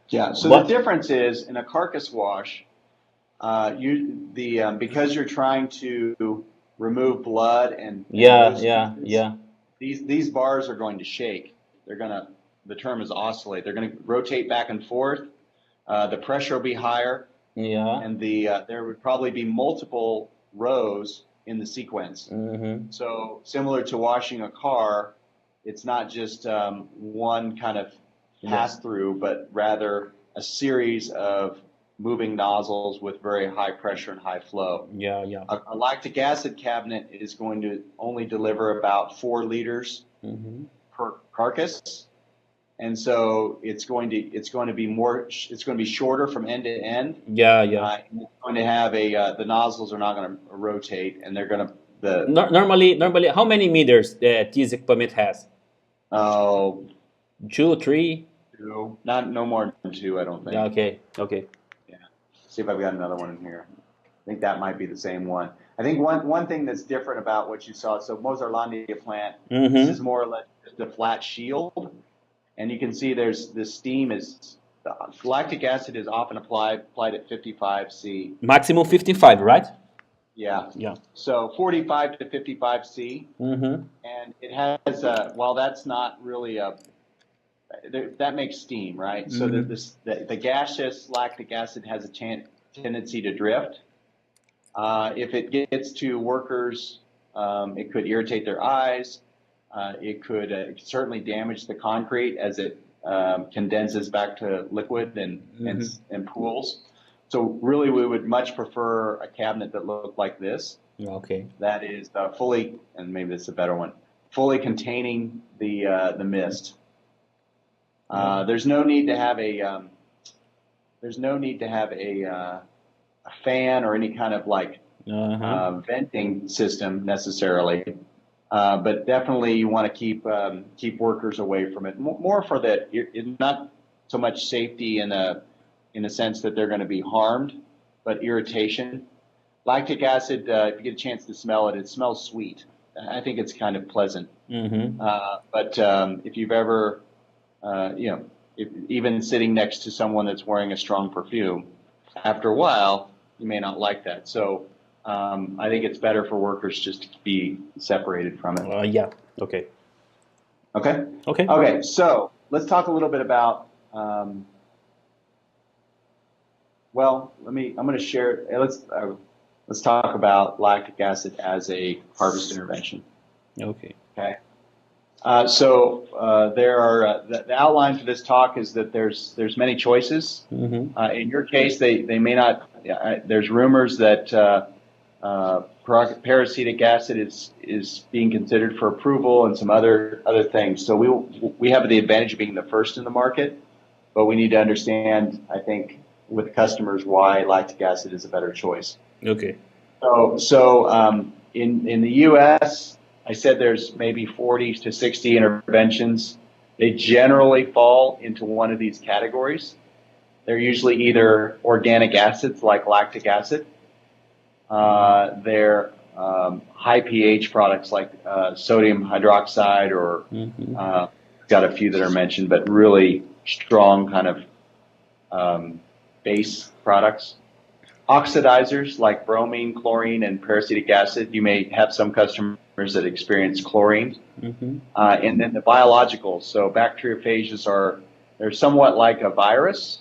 Speaker 1: yeah. So the
Speaker 2: What?
Speaker 1: difference is in a carcass wash, because you're trying to remove blood and
Speaker 2: Yeah,
Speaker 1: loose
Speaker 2: yeah,
Speaker 1: pieces,
Speaker 2: yeah,
Speaker 1: these bars are going to shake. They're gonna the term is oscillate. They're going to rotate back and forth. The pressure will be higher,
Speaker 2: yeah.
Speaker 1: and there would probably be multiple rows in the sequence.
Speaker 2: Mm-hmm.
Speaker 1: So similar to washing a car, it's not just one kind of
Speaker 2: Yeah.
Speaker 1: pass through, but rather a series of moving nozzles with very high pressure and high flow.
Speaker 2: Yeah, yeah.
Speaker 1: A lactic acid cabinet is going to only deliver about 4 liters
Speaker 2: Mm-hmm.
Speaker 1: per carcass, and so it's going to be shorter from end to end.
Speaker 2: Yeah, yeah.
Speaker 1: And it's going to have the nozzles are not going to rotate, and they're going to
Speaker 2: Normally, how many meters this equipment has?
Speaker 1: oh
Speaker 2: 2, 3?
Speaker 1: no more than 2, I don't think.
Speaker 2: Yeah, okay, okay.
Speaker 1: Yeah. See if I've got another one in here. I think that might be the same one. I think one thing that's different about what you saw, so Mozarlandia plant, this
Speaker 2: Mm-hmm.
Speaker 1: is more or less just a flat shield, and you can see there's the steam is lactic acid is often applied at 55 C.
Speaker 2: Maximum 55, right?
Speaker 1: Yeah.
Speaker 2: Yeah.
Speaker 1: So 45 to 55 C,
Speaker 2: Mm-hmm.
Speaker 1: and it has while that's not really that makes steam, right? So
Speaker 2: Mm-hmm.
Speaker 1: the gaseous lactic acid has a tendency to drift. If it gets to workers, it could irritate their eyes. It could certainly damage the concrete as it condenses back to liquid and pools. So really, we would much prefer a cabinet that looked like this.
Speaker 2: Okay.
Speaker 1: That is fully, and maybe this is a better one, fully containing the mist. There's no need to have a fan or any kind of like venting system necessarily. But definitely you want to keep workers away from it. More for that, not so much safety in a sense that they're going to be harmed, but irritation. Lactic acid, if you get a chance to smell it, it smells sweet. I think it's kind of pleasant. But if you've ever, even sitting next to someone that's wearing a strong perfume, after a while, you may not like that. So I think it's better for workers just to be separated from it.
Speaker 2: Yeah. Okay.
Speaker 1: Okay.
Speaker 2: Okay.
Speaker 1: Okay. So let's talk a little bit about. I'm going to share. Let's talk about lactic acid as a harvest intervention.
Speaker 2: Okay.
Speaker 1: Okay. There are the outline for this talk is that there's many choices. In your case, they may not. There's rumors that paracetic acid is being considered for approval and some other things. So we have the advantage of being the first in the market, but we need to understand, I think, with customers why lactic acid is a better choice.
Speaker 2: Okay.
Speaker 1: So in the U.S., I said there's maybe 40 to 60 interventions. They generally fall into one of these categories. They're usually either organic acids like lactic acid. They're high pH products like sodium hydroxide or got a few that are mentioned, but really strong kind of base products. Oxidizers like bromine, chlorine, and paracetic acid. You may have some customers that experience chlorine. And then the biologicals. So bacteriophages they're somewhat like a virus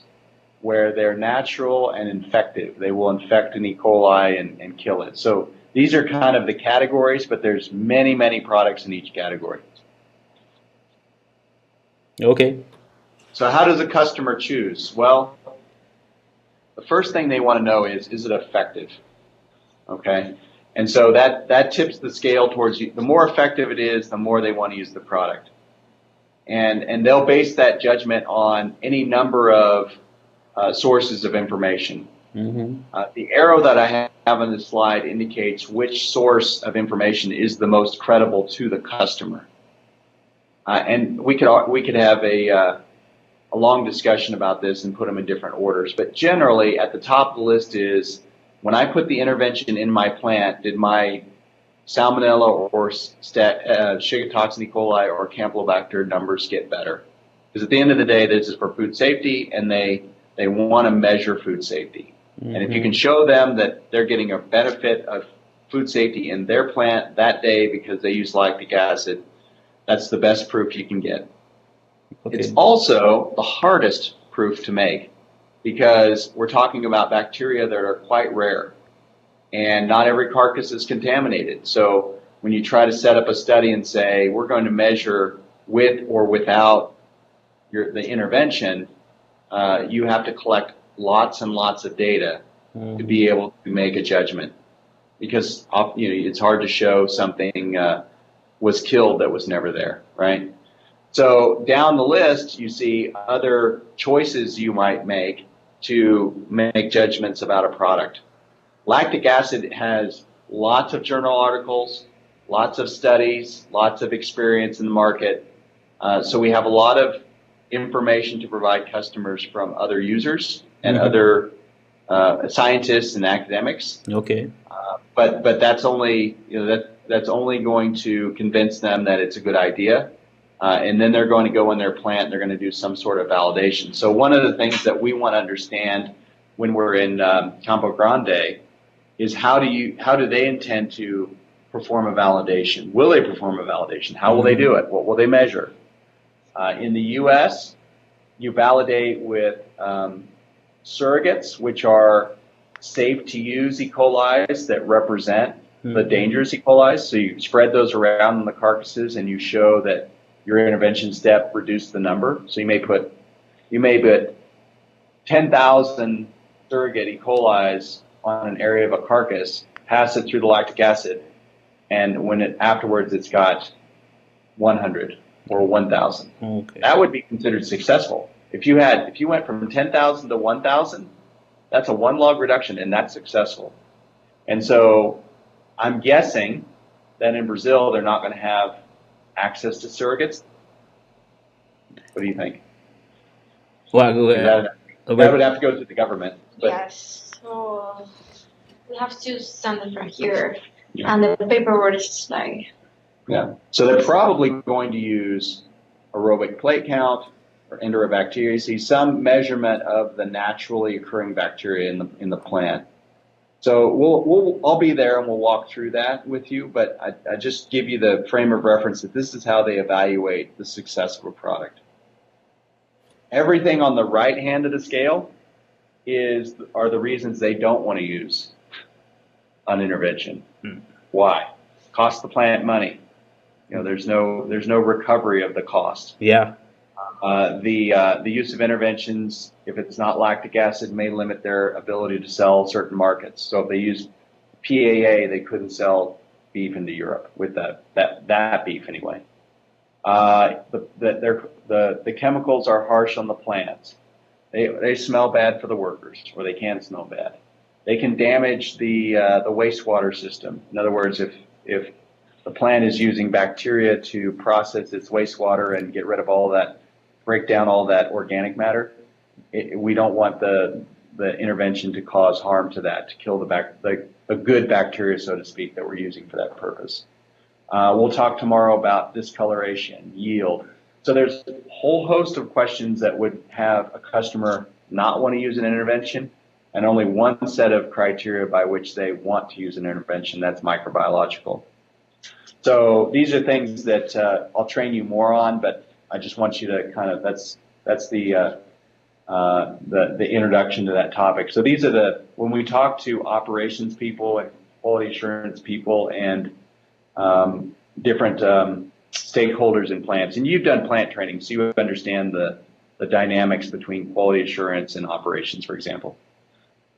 Speaker 1: where they're natural and infective. They will infect an E. coli and kill it. So these are kind of the categories, but there's many, many products in each category.
Speaker 2: Okay.
Speaker 1: So how does a customer choose? Well, the first thing they want to know is it effective? Okay. And so that tips the scale towards you. The more effective it is, the more they want to use the product. And they'll base that judgment on any number of sources of information. The arrow that I have on this slide indicates which source of information is the most credible to the customer. And we could have a long discussion about this and put them in different orders. But generally, at the top of the list is when I put the intervention in my plant, did my salmonella or Shiga toxin E. coli or Campylobacter numbers get better? Because at the end of the day, this is for food safety, and they want to measure food safety. And if you can show them that they're getting a benefit of food safety in their plant that day because they use lactic acid, that's the best proof you can get. Okay. It's also the hardest proof to make because we're talking about bacteria that are quite rare, and not every carcass is contaminated. So when you try to set up a study and say, we're going to measure with or without the intervention, you have to collect lots and lots of data to be able to make a judgment, because it's hard to show something was killed that was never there, right? So down the list, you see other choices you might make to make judgments about a product. Lactic acid has lots of journal articles, lots of studies, lots of experience in the market. So we have a lot of information to provide customers from other users and other scientists and academics.
Speaker 2: Okay.
Speaker 1: But that's only that's only going to convince them that it's a good idea. And then they're going to go in their plant and they're going to do some sort of validation. So one of the things that we want to understand when we're in Campo Grande is how do they intend to perform a validation? Will they perform a validation? How will they do it? What will they measure? In the U.S., you validate with surrogates, which are safe to use E. coli's that represent the dangerous E. coli's. So you spread those around in the carcasses and you show that your intervention step reduced the number. So you may put 10,000 surrogate E. coli's on an area of a carcass, pass it through the lactic acid, and afterwards it's got 100 or 1,000.
Speaker 2: Okay.
Speaker 1: That would be considered successful. If you went from 10,000 to 1,000, that's a 1 log reduction, and that's successful. And so I'm guessing that in Brazil, they're not going to have access to surrogates. What do you think?
Speaker 2: Well,
Speaker 1: That would have to go to the government. But
Speaker 3: Yes, so we have to send it from here, and the paperwork is like.
Speaker 1: Yeah. So they're probably going to use aerobic plate count or enterobacteriaceae, some measurement of the naturally occurring bacteria in the plant. So I'll be there and we'll walk through that with you, but I just give you the frame of reference that this is how they evaluate the success of a product. Everything on the right hand of the scale are the reasons they don't want to use an intervention. Why? Cost the plant money. There's no recovery of the cost.
Speaker 2: Yeah.
Speaker 1: The use of interventions, if it's not lactic acid, may limit their ability to sell certain markets. So if they use PAA, they couldn't sell beef into Europe with that beef anyway. The chemicals are harsh on the plants. They smell bad for the workers, or they can smell bad. They can damage the wastewater system. In other words, if the plant is using bacteria to process its wastewater and get rid of all that, break down all that organic matter, we don't want the intervention to cause harm to that, to kill the good bacteria, so to speak, that we're using for that purpose. We'll talk tomorrow about discoloration, yield. So there's a whole host of questions that would have a customer not want to use an intervention, and only one set of criteria by which they want to use an intervention, that's microbiological. So these are things that I'll train you more on, but I just want you to that's the introduction to that topic. So these are when we talk to operations people and quality assurance people and different stakeholders in plants, and you've done plant training, so you understand the dynamics between quality assurance and operations, for example.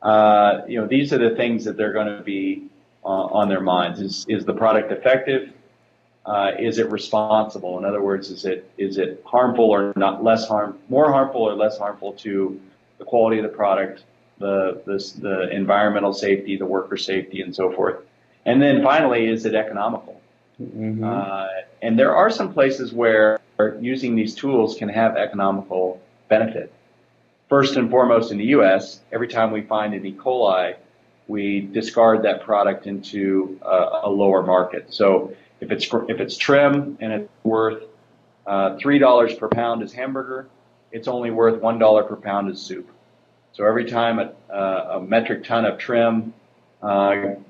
Speaker 1: These are the things that they're going to be on their minds. Is the product effective? Is it responsible? In other words, is it harmful or not more harmful or less harmful to the quality of the product, the environmental safety, the worker safety, and so forth? And then finally, is it economical? Mm-hmm. And there are some places where using these tools can have economical benefit. First and foremost, in the U.S., every time we find an E. coli, we discard that product into a lower market. So if it's trim and it's worth $3 per pound as hamburger, it's only worth $1 per pound as soup. So every time a metric ton of trim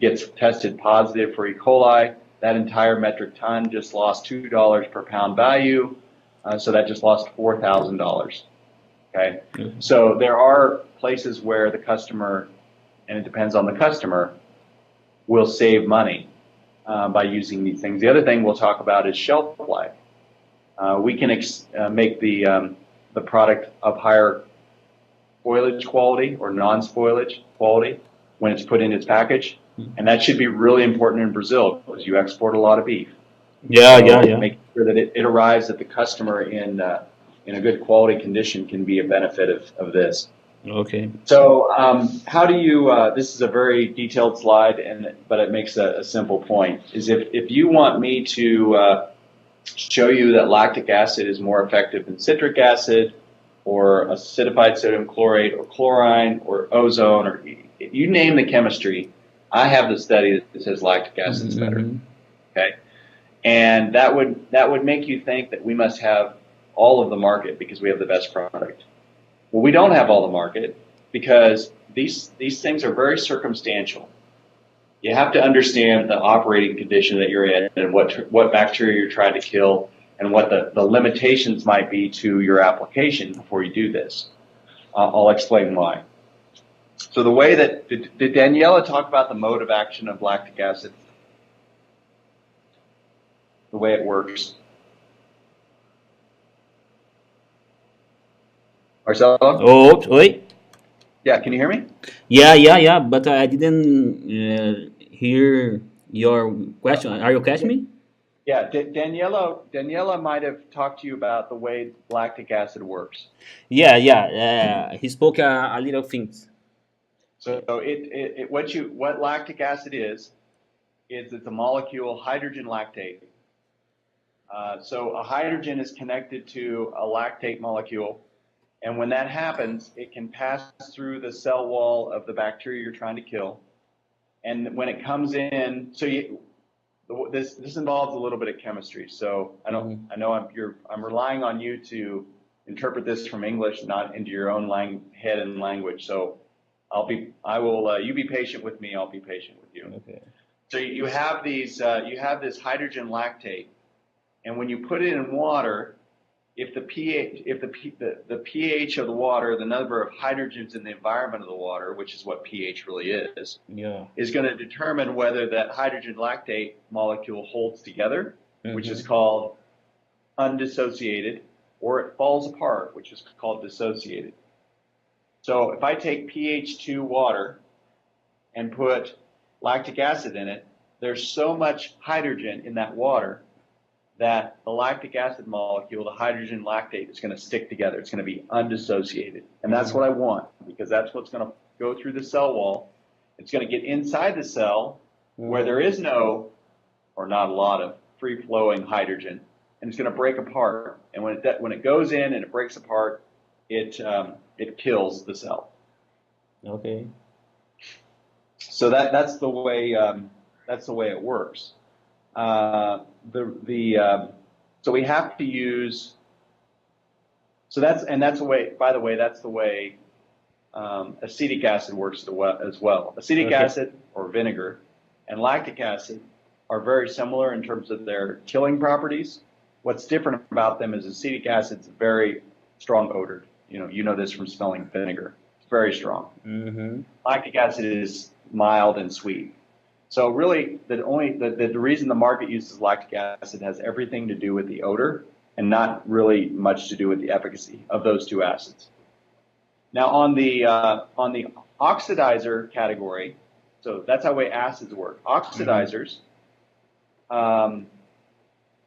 Speaker 1: gets tested positive for E. coli, that entire metric ton just lost $2 per pound value. So that just lost $4,000. Okay. Mm-hmm. So there are places where the customer, and it depends on the customer, will save money by using these things. The other thing we'll talk about is shelf life. We can make the product of higher spoilage quality or non-spoilage quality when it's put in its package, and that should be really important in Brazil because you export a lot of beef.
Speaker 2: Yeah.
Speaker 1: Make sure that it arrives at the customer in a good quality condition can be a benefit of this.
Speaker 2: Okay.
Speaker 1: So how do you, this is a very detailed slide, but it makes a simple point, is if you want me to show you that lactic acid is more effective than citric acid or acidified sodium chlorate or chlorine or ozone, or you name the chemistry, I have the study that says lactic acid is better. Okay. And that would make you think that we must have all of the market because we have the best product. Well, we don't have all the market because these things are very circumstantial. You have to understand the operating condition that you're in and what bacteria you're trying to kill and what the limitations might be to your application before you do this. I'll explain why. So the way that, did Daniela talk about the mode of action of lactic acid? The way it works. Marcelo?
Speaker 2: Oh, wait.
Speaker 1: Yeah, can you hear me?
Speaker 2: Yeah, but I didn't hear your question. Are you catching me?
Speaker 1: Yeah, Daniela might have talked to you about the way lactic acid works.
Speaker 2: Yeah, yeah. He spoke a little things.
Speaker 1: So what lactic acid is it's a molecule hydrogen lactate. So a hydrogen is connected to a lactate molecule, and when that happens, it can pass through the cell wall of the bacteria you're trying to kill. And when it comes in, this involves a little bit of chemistry. So I know I'm relying on you to interpret this from English, not into your own head and language. So you be patient with me. I'll be patient with you.
Speaker 2: Okay.
Speaker 1: So you have this hydrogen lactate, and when you put it in water, if the pH of the water, the number of hydrogens in the environment of the water, which is what pH really is, is going to determine whether that hydrogen lactate molecule holds together, which is called undissociated, or it falls apart, which is called dissociated. So if I take pH 2 water and put lactic acid in it, there's so much hydrogen in that water that the lactic acid molecule, the hydrogen lactate, is going to stick together. It's going to be undissociated. And that's what I want, because that's what's going to go through the cell wall. It's going to get inside the cell where there is no, or not a lot of, free-flowing hydrogen, and it's going to break apart. And when it goes in and it breaks apart, it kills the cell.
Speaker 2: Okay.
Speaker 1: So that's the way it works. So we have to use. So that's the way. By the way, that's the way acetic acid works as well. Acetic acid or vinegar and lactic acid are very similar in terms of their killing properties. What's different about them is acetic acid's very strong odor. You know this from smelling vinegar. It's very strong. Lactic acid is mild and sweet. So really, the reason the market uses lactic acid has everything to do with the odor and not really much to do with the efficacy of those two acids. Now on the oxidizer category, so that's how way acids work. Oxidizers,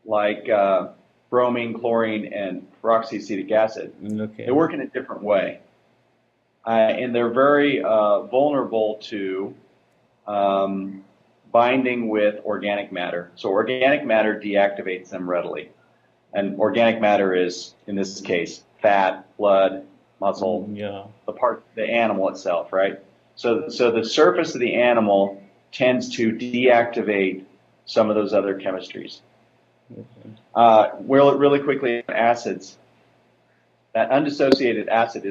Speaker 1: like bromine, chlorine, and peroxyacetic acid, they work in a different way, and they're very vulnerable to binding with organic matter. So organic matter deactivates them readily. And organic matter is, in this case, fat, blood, muscle, the animal itself, right? So the surface of the animal tends to deactivate some of those other chemistries. Really quickly, acids. That undissociated acid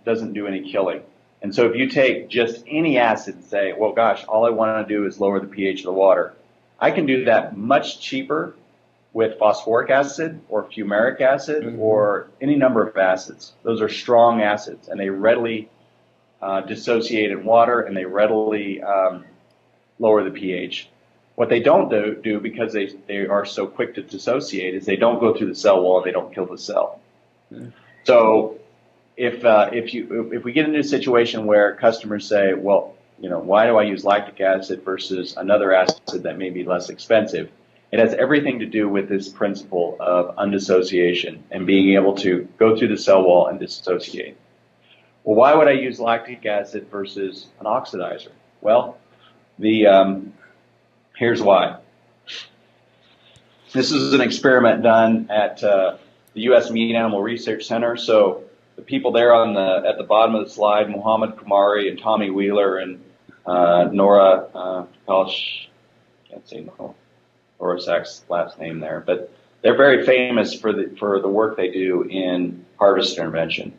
Speaker 1: doesn't do any killing. And so if you take just any acid and say, well, gosh, all I want to do is lower the pH of the water, I can do that much cheaper with phosphoric acid or fumaric acid or any number of acids. Those are strong acids, and they readily dissociate in water, and they readily lower the pH. What they don't do because they are so quick to dissociate is they don't go through the cell wall, they don't kill the cell. So if we get into a situation where customers say, well, why do I use lactic acid versus another acid that may be less expensive? It has everything to do with this principle of undissociation and being able to go through the cell wall and dissociate. Well, why would I use lactic acid versus an oxidizer? Well, here's why. This is an experiment done at the U.S. Meat Animal Research Center. So the people there at the bottom of the slide, Muhammad Kumari and Tommy Wheeler and Nora Kalsh, can't say Nora Sachs' last name there, but they're very famous for the work they do in harvest intervention.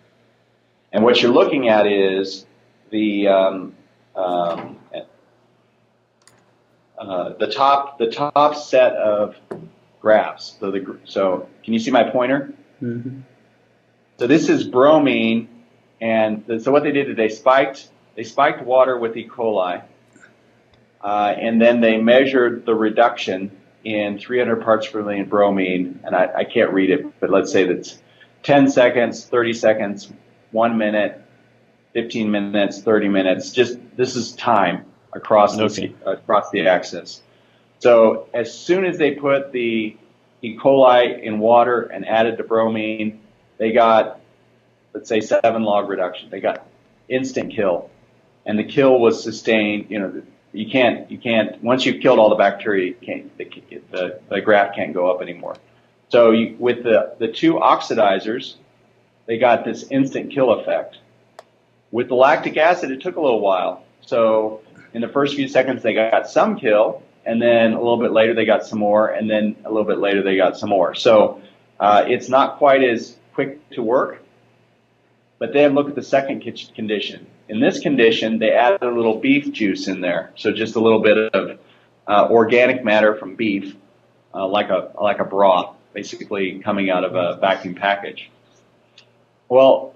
Speaker 1: And what you're looking at is the top set of graphs. So can you see my pointer? So this is bromine, and so what they did is they spiked water with E. coli, and then they measured the reduction in 300 parts per million bromine, and I can't read it, but let's say that's 10 seconds, 30 seconds, 1 minute, 15 minutes, 30 minutes. This is time across the axis. So as soon as they put the E. coli in water and added the bromine, they got, let's say, 7 log reduction. They got instant kill, and the kill was sustained. You can't. Once you've killed all the bacteria, the graft can't go up anymore. So with the 2 oxidizers, they got this instant kill effect. With the lactic acid, it took a little while. So in the first few seconds, they got some kill, and then a little bit later, they got some more, and then a little bit later, they got some more. So it's not quite as quick to work. But then look at the second condition. In this condition, they added a little beef juice in there. So just a little bit of organic matter from beef, like a broth, basically coming out of a vacuum package. Well,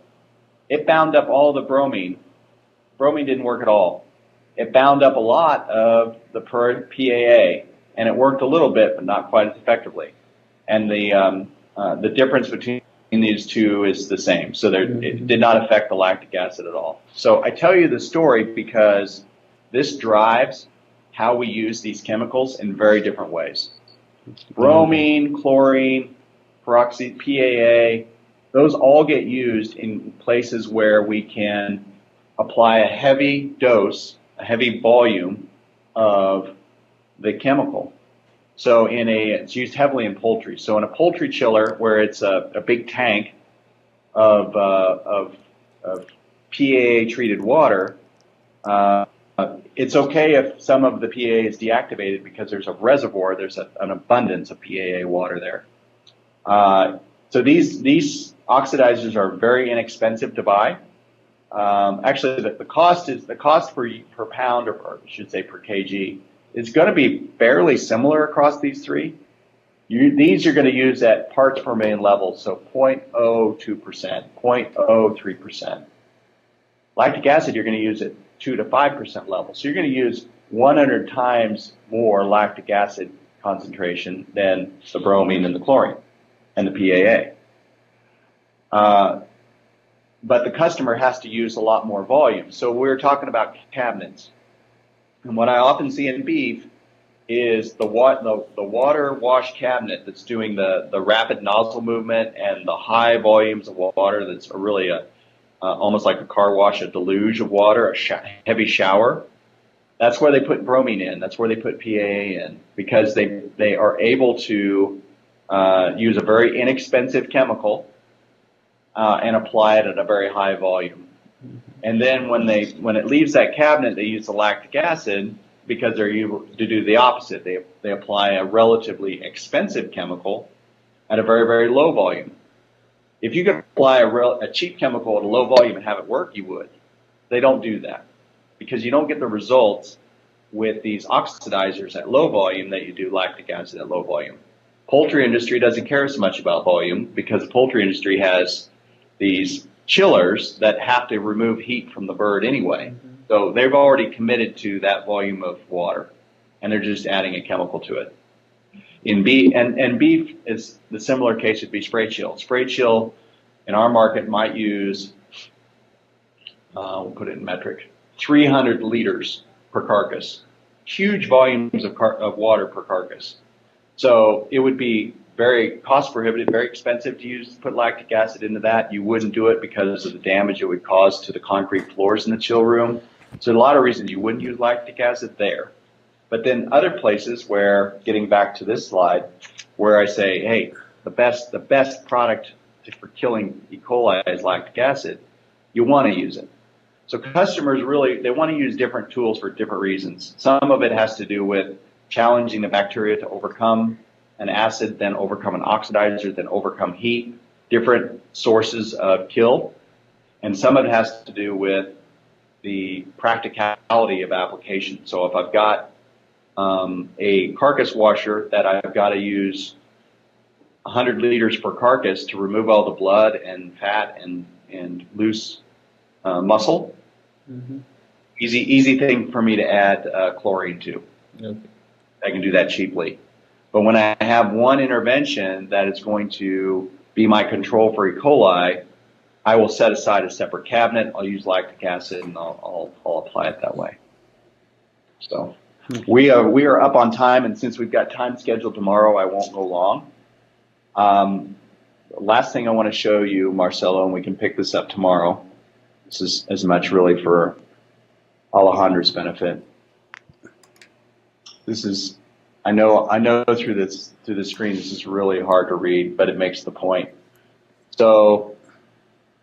Speaker 1: it bound up all the bromine. Bromine didn't work at all. It bound up a lot of the PAA, and it worked a little bit, but not quite as effectively. And the difference between these two is the same. So it did not affect the lactic acid at all. So I tell you the story because this drives how we use these chemicals in very different ways. Bromine, chlorine, peroxide, PAA, those all get used in places where we can apply a heavy dose, a heavy volume of the chemical. So it's used heavily in poultry. So in a poultry chiller where it's a big tank of PAA treated water, it's okay if some of the PAA is deactivated because there's a reservoir, there's an abundance of PAA water there. So these oxidizers are very inexpensive to buy. Actually, the cost per pound, or I should say per kg, is going to be fairly similar across these 3. These you're going to use at parts per million levels, so 0.02%, 0.03%. Lactic acid you're going to use at 2 to 5% level, so you're going to use 100 times more lactic acid concentration than the bromine and the chlorine and the PAA. But the customer has to use a lot more volume. So we're talking about cabinets. And what I often see in beef is the water wash cabinet that's doing the rapid nozzle movement and the high volumes of water that's really almost like a car wash, a deluge of water, heavy shower. That's where they put bromine in. That's where they put PAA in because they are able to use a very inexpensive chemical and apply it at a very high volume. And then when it leaves that cabinet, they use the lactic acid because they're able to do the opposite. They apply a relatively expensive chemical at a very, very low volume. If you could apply a cheap chemical at a low volume and have it work, you would. They don't do that because you don't get the results with these oxidizers at low volume that you do lactic acid at low volume. Poultry industry doesn't care so much about volume because the poultry industry has these chillers that have to remove heat from the bird anyway. So they've already committed to that volume of water, and they're just adding a chemical to it. In beef, and beef is the similar case would be spray chill. Spray chill in our market might use, we'll put it in metric, 300 liters per carcass. Huge volumes of water per carcass. So it would be very cost prohibitive, very expensive to put lactic acid into that. You wouldn't do it because of the damage it would cause to the concrete floors in the chill room. So a lot of reasons you wouldn't use lactic acid there. But then other places where, getting back to this slide, where I say, hey, the best product for killing E. coli is lactic acid, you want to use it. So customers really, they want to use different tools for different reasons. Some of it has to do with challenging the bacteria to overcome an acid, then overcome an oxidizer, then overcome heat, different sources of kill. And some of it has to do with the practicality of application. So if I've got a carcass washer that I've got to use 100 liters per carcass to remove all the blood and fat and loose muscle, easy thing for me to add chlorine to. Okay. I can do that cheaply. But when I have one intervention that is going to be my control for E. coli, I will set aside a separate cabinet. I'll use lactic acid and I'll apply it that way. So We are up on time, and since we've got time scheduled tomorrow, I won't go long. Last thing I want to show you, Marcelo, and we can pick this up tomorrow. This is as much really for Alejandro's benefit. This is, I know through the screen this is really hard to read, but it makes the point. So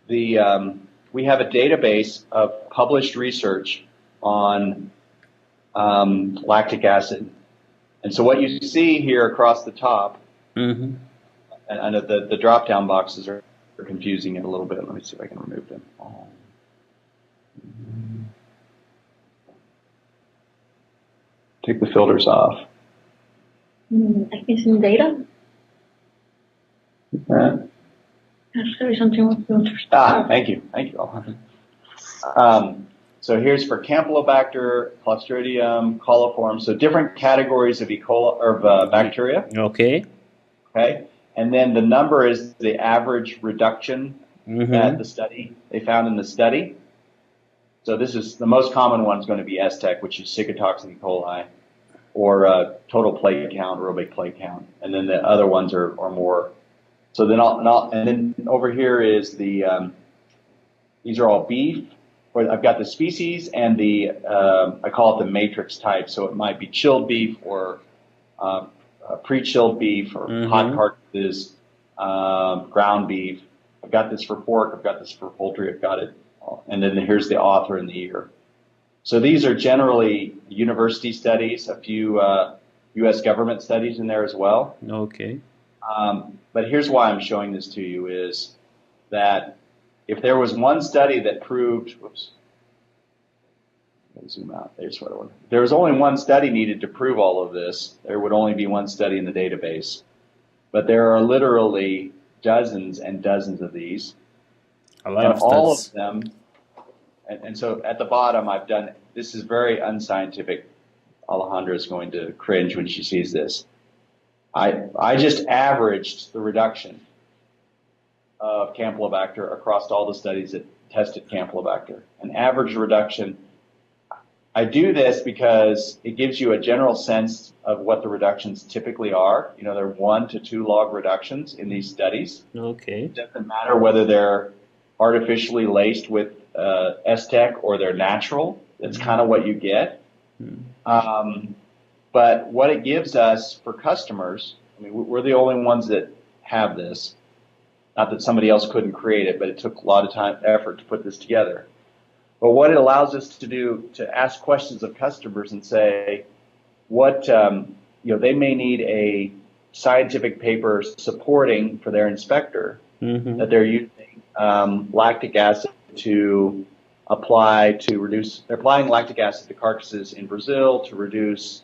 Speaker 1: we have a database of published research on lactic acid. And so what you see here across the top,
Speaker 2: Mm-hmm.
Speaker 1: and the drop-down boxes are confusing it a little bit. Let me see if I can remove them. Take the filters off.
Speaker 3: I can see data. There is something with filters.
Speaker 1: Thank you. So here's for Campylobacter, Clostridium, coliform. So different categories of bacteria.
Speaker 2: Okay.
Speaker 1: Okay. And then the number is the average reduction
Speaker 2: Mm-hmm.
Speaker 1: that they found in the study. So this is the most common one is going to be STEC, which is Citotoxin E. coli, or total plate count, aerobic plate count. And then the other ones are more. So then and then over here is these are all beef. I've got the species and the I call it the matrix type. So it might be chilled beef or pre-chilled beef or
Speaker 2: Mm-hmm.
Speaker 1: hot carcasses, ground beef. I've got this for pork. I've got this for poultry. I've got it. And then here's the author and the year. So these are generally university studies, a few U.S. government studies in there as well.
Speaker 2: Okay.
Speaker 1: But here's why I'm showing this to you is that if there was one study that proved, zoom out. There's what I want. There was only one study needed to prove all of this. There would only be one study in the database. But there are literally dozens and dozens of these.
Speaker 2: A lot
Speaker 1: and
Speaker 2: of
Speaker 1: all
Speaker 2: studies.
Speaker 1: of them. And so at the bottom, I've done, this is very unscientific. Alejandra is going to cringe when she sees this. I just averaged the reduction of Campylobacter across all the studies that tested Campylobacter. An average reduction. I do this because it gives you a general sense of what the reductions typically are. You know, they're 1 to 2 log reductions in these studies.
Speaker 2: Okay.
Speaker 1: It doesn't matter whether they're artificially laced with STEC or they're natural. That's kind of what you get. But what it gives us for customers, I mean, we're the only ones that have this. Not that somebody else couldn't create it, but it took a lot of time, effort to put this together. But what it allows us to do, to ask questions of customers and say, they may need a scientific paper supporting for their inspector
Speaker 2: Mm-hmm.
Speaker 1: that they're using lactic acid to apply to reduce, they're applying lactic acid to carcasses in Brazil to reduce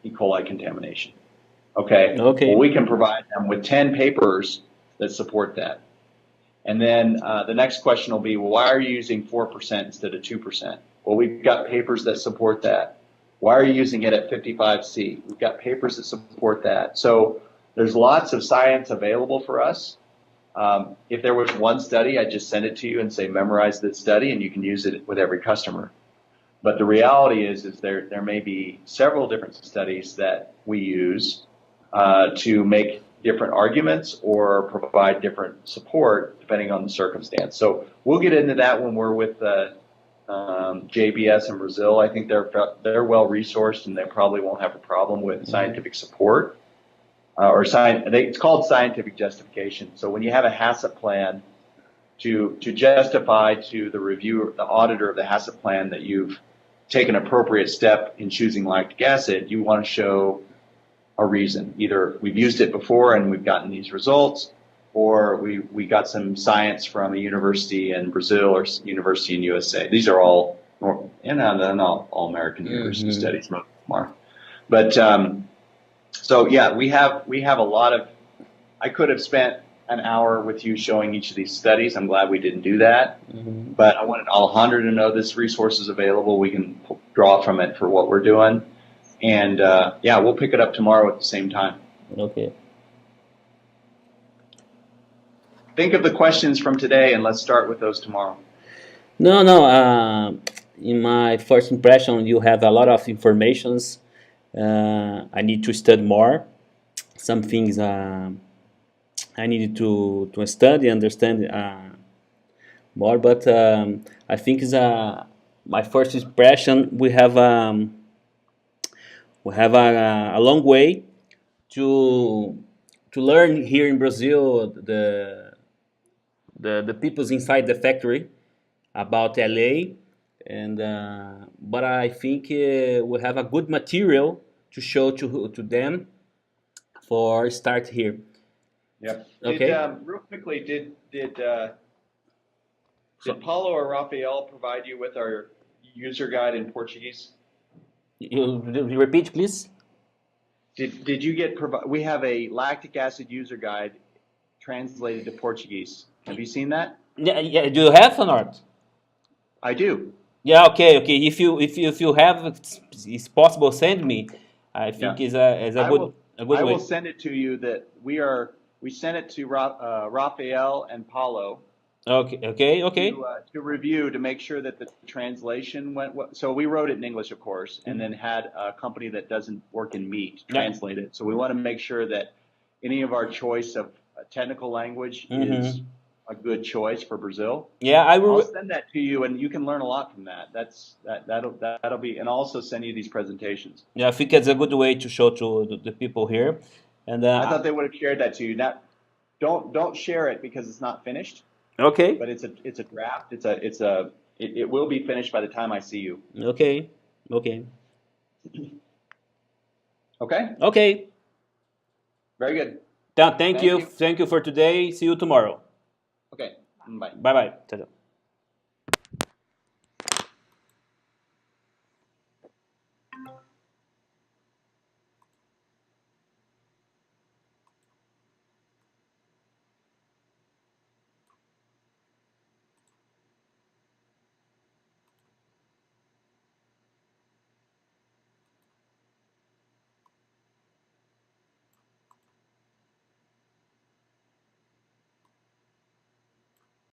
Speaker 1: E. coli contamination. Okay.
Speaker 2: Okay.
Speaker 1: Well, we can provide them with 10 papers that support that. And then the next question will be, well, why are you using 4% instead of 2%? Well, we've got papers that support that. Why are you using it at 55C? We've got papers that support that. So there's lots of science available for us. If there was one study, I'd just send it to you and say, memorize that study, and you can use it with every customer. But the reality is there may be several different studies that we use to make different arguments or provide different support depending on the circumstance. So we'll get into that when we're with JBS in Brazil. I think they're well resourced and they probably won't have a problem with scientific support it's called scientific justification. So when you have a HACCP plan to justify to the reviewer, the auditor of the HACCP plan that you've taken appropriate step in choosing lactic acid, you want to show a reason. Either we've used it before and we've gotten these results, or we got some science from a university in Brazil or university in USA. These are all all American university studies, most of them are. But so yeah, we have a lot of. I could have spent an hour with you showing each of these studies. I'm glad we didn't do that. Mm-hmm. But I wanted Alejandro to know this resource is available. We can draw from it for what we're doing. And we'll pick it up tomorrow at the same time.
Speaker 2: Okay.
Speaker 1: Think of the questions from today, and let's start with those tomorrow.
Speaker 2: No. In my first impression, you have a lot of informations. I need to study more. Some things I needed to study, understand more. But I think is my first impression. We have a long way to learn here in Brazil the peoples inside the factory about LA, and but I think we have a good material to show to them for start here.
Speaker 1: Yep.
Speaker 2: Okay.
Speaker 1: Real quickly, did Paulo or Rafael provide you with our user guide in Portuguese?
Speaker 2: You repeat, please.
Speaker 1: Did you get we have a lactic acid user guide translated to Portuguese. Have you seen that?
Speaker 2: Yeah. Do you have or not?
Speaker 1: I do.
Speaker 2: Yeah. Okay. If you have, it's possible. Send me. I think is a good
Speaker 1: I
Speaker 2: way.
Speaker 1: will send it to you. That we sent it to Rafael and Paulo.
Speaker 2: Okay.
Speaker 1: To review to make sure that the translation went well. So we wrote it in English, of course, and then had a company that doesn't work in meat translate it. So we want to make sure that any of our choice of technical language is a good choice for Brazil.
Speaker 2: Yeah,
Speaker 1: I'll send that to you, and you can learn a lot from that. That'll be, and I'll also send you these presentations.
Speaker 2: Yeah, I think it's a good way to show to the people here, and
Speaker 1: I thought they would have shared that to you. Now, don't share it because it's not finished.
Speaker 2: Okay.
Speaker 1: But it's a draft. It will be finished by the time I see you.
Speaker 2: Okay.
Speaker 1: Okay.
Speaker 2: Okay.
Speaker 1: Very good.
Speaker 2: Thank you. Thank you for today. See you tomorrow.
Speaker 1: Okay. Bye.
Speaker 2: Bye. Ciao.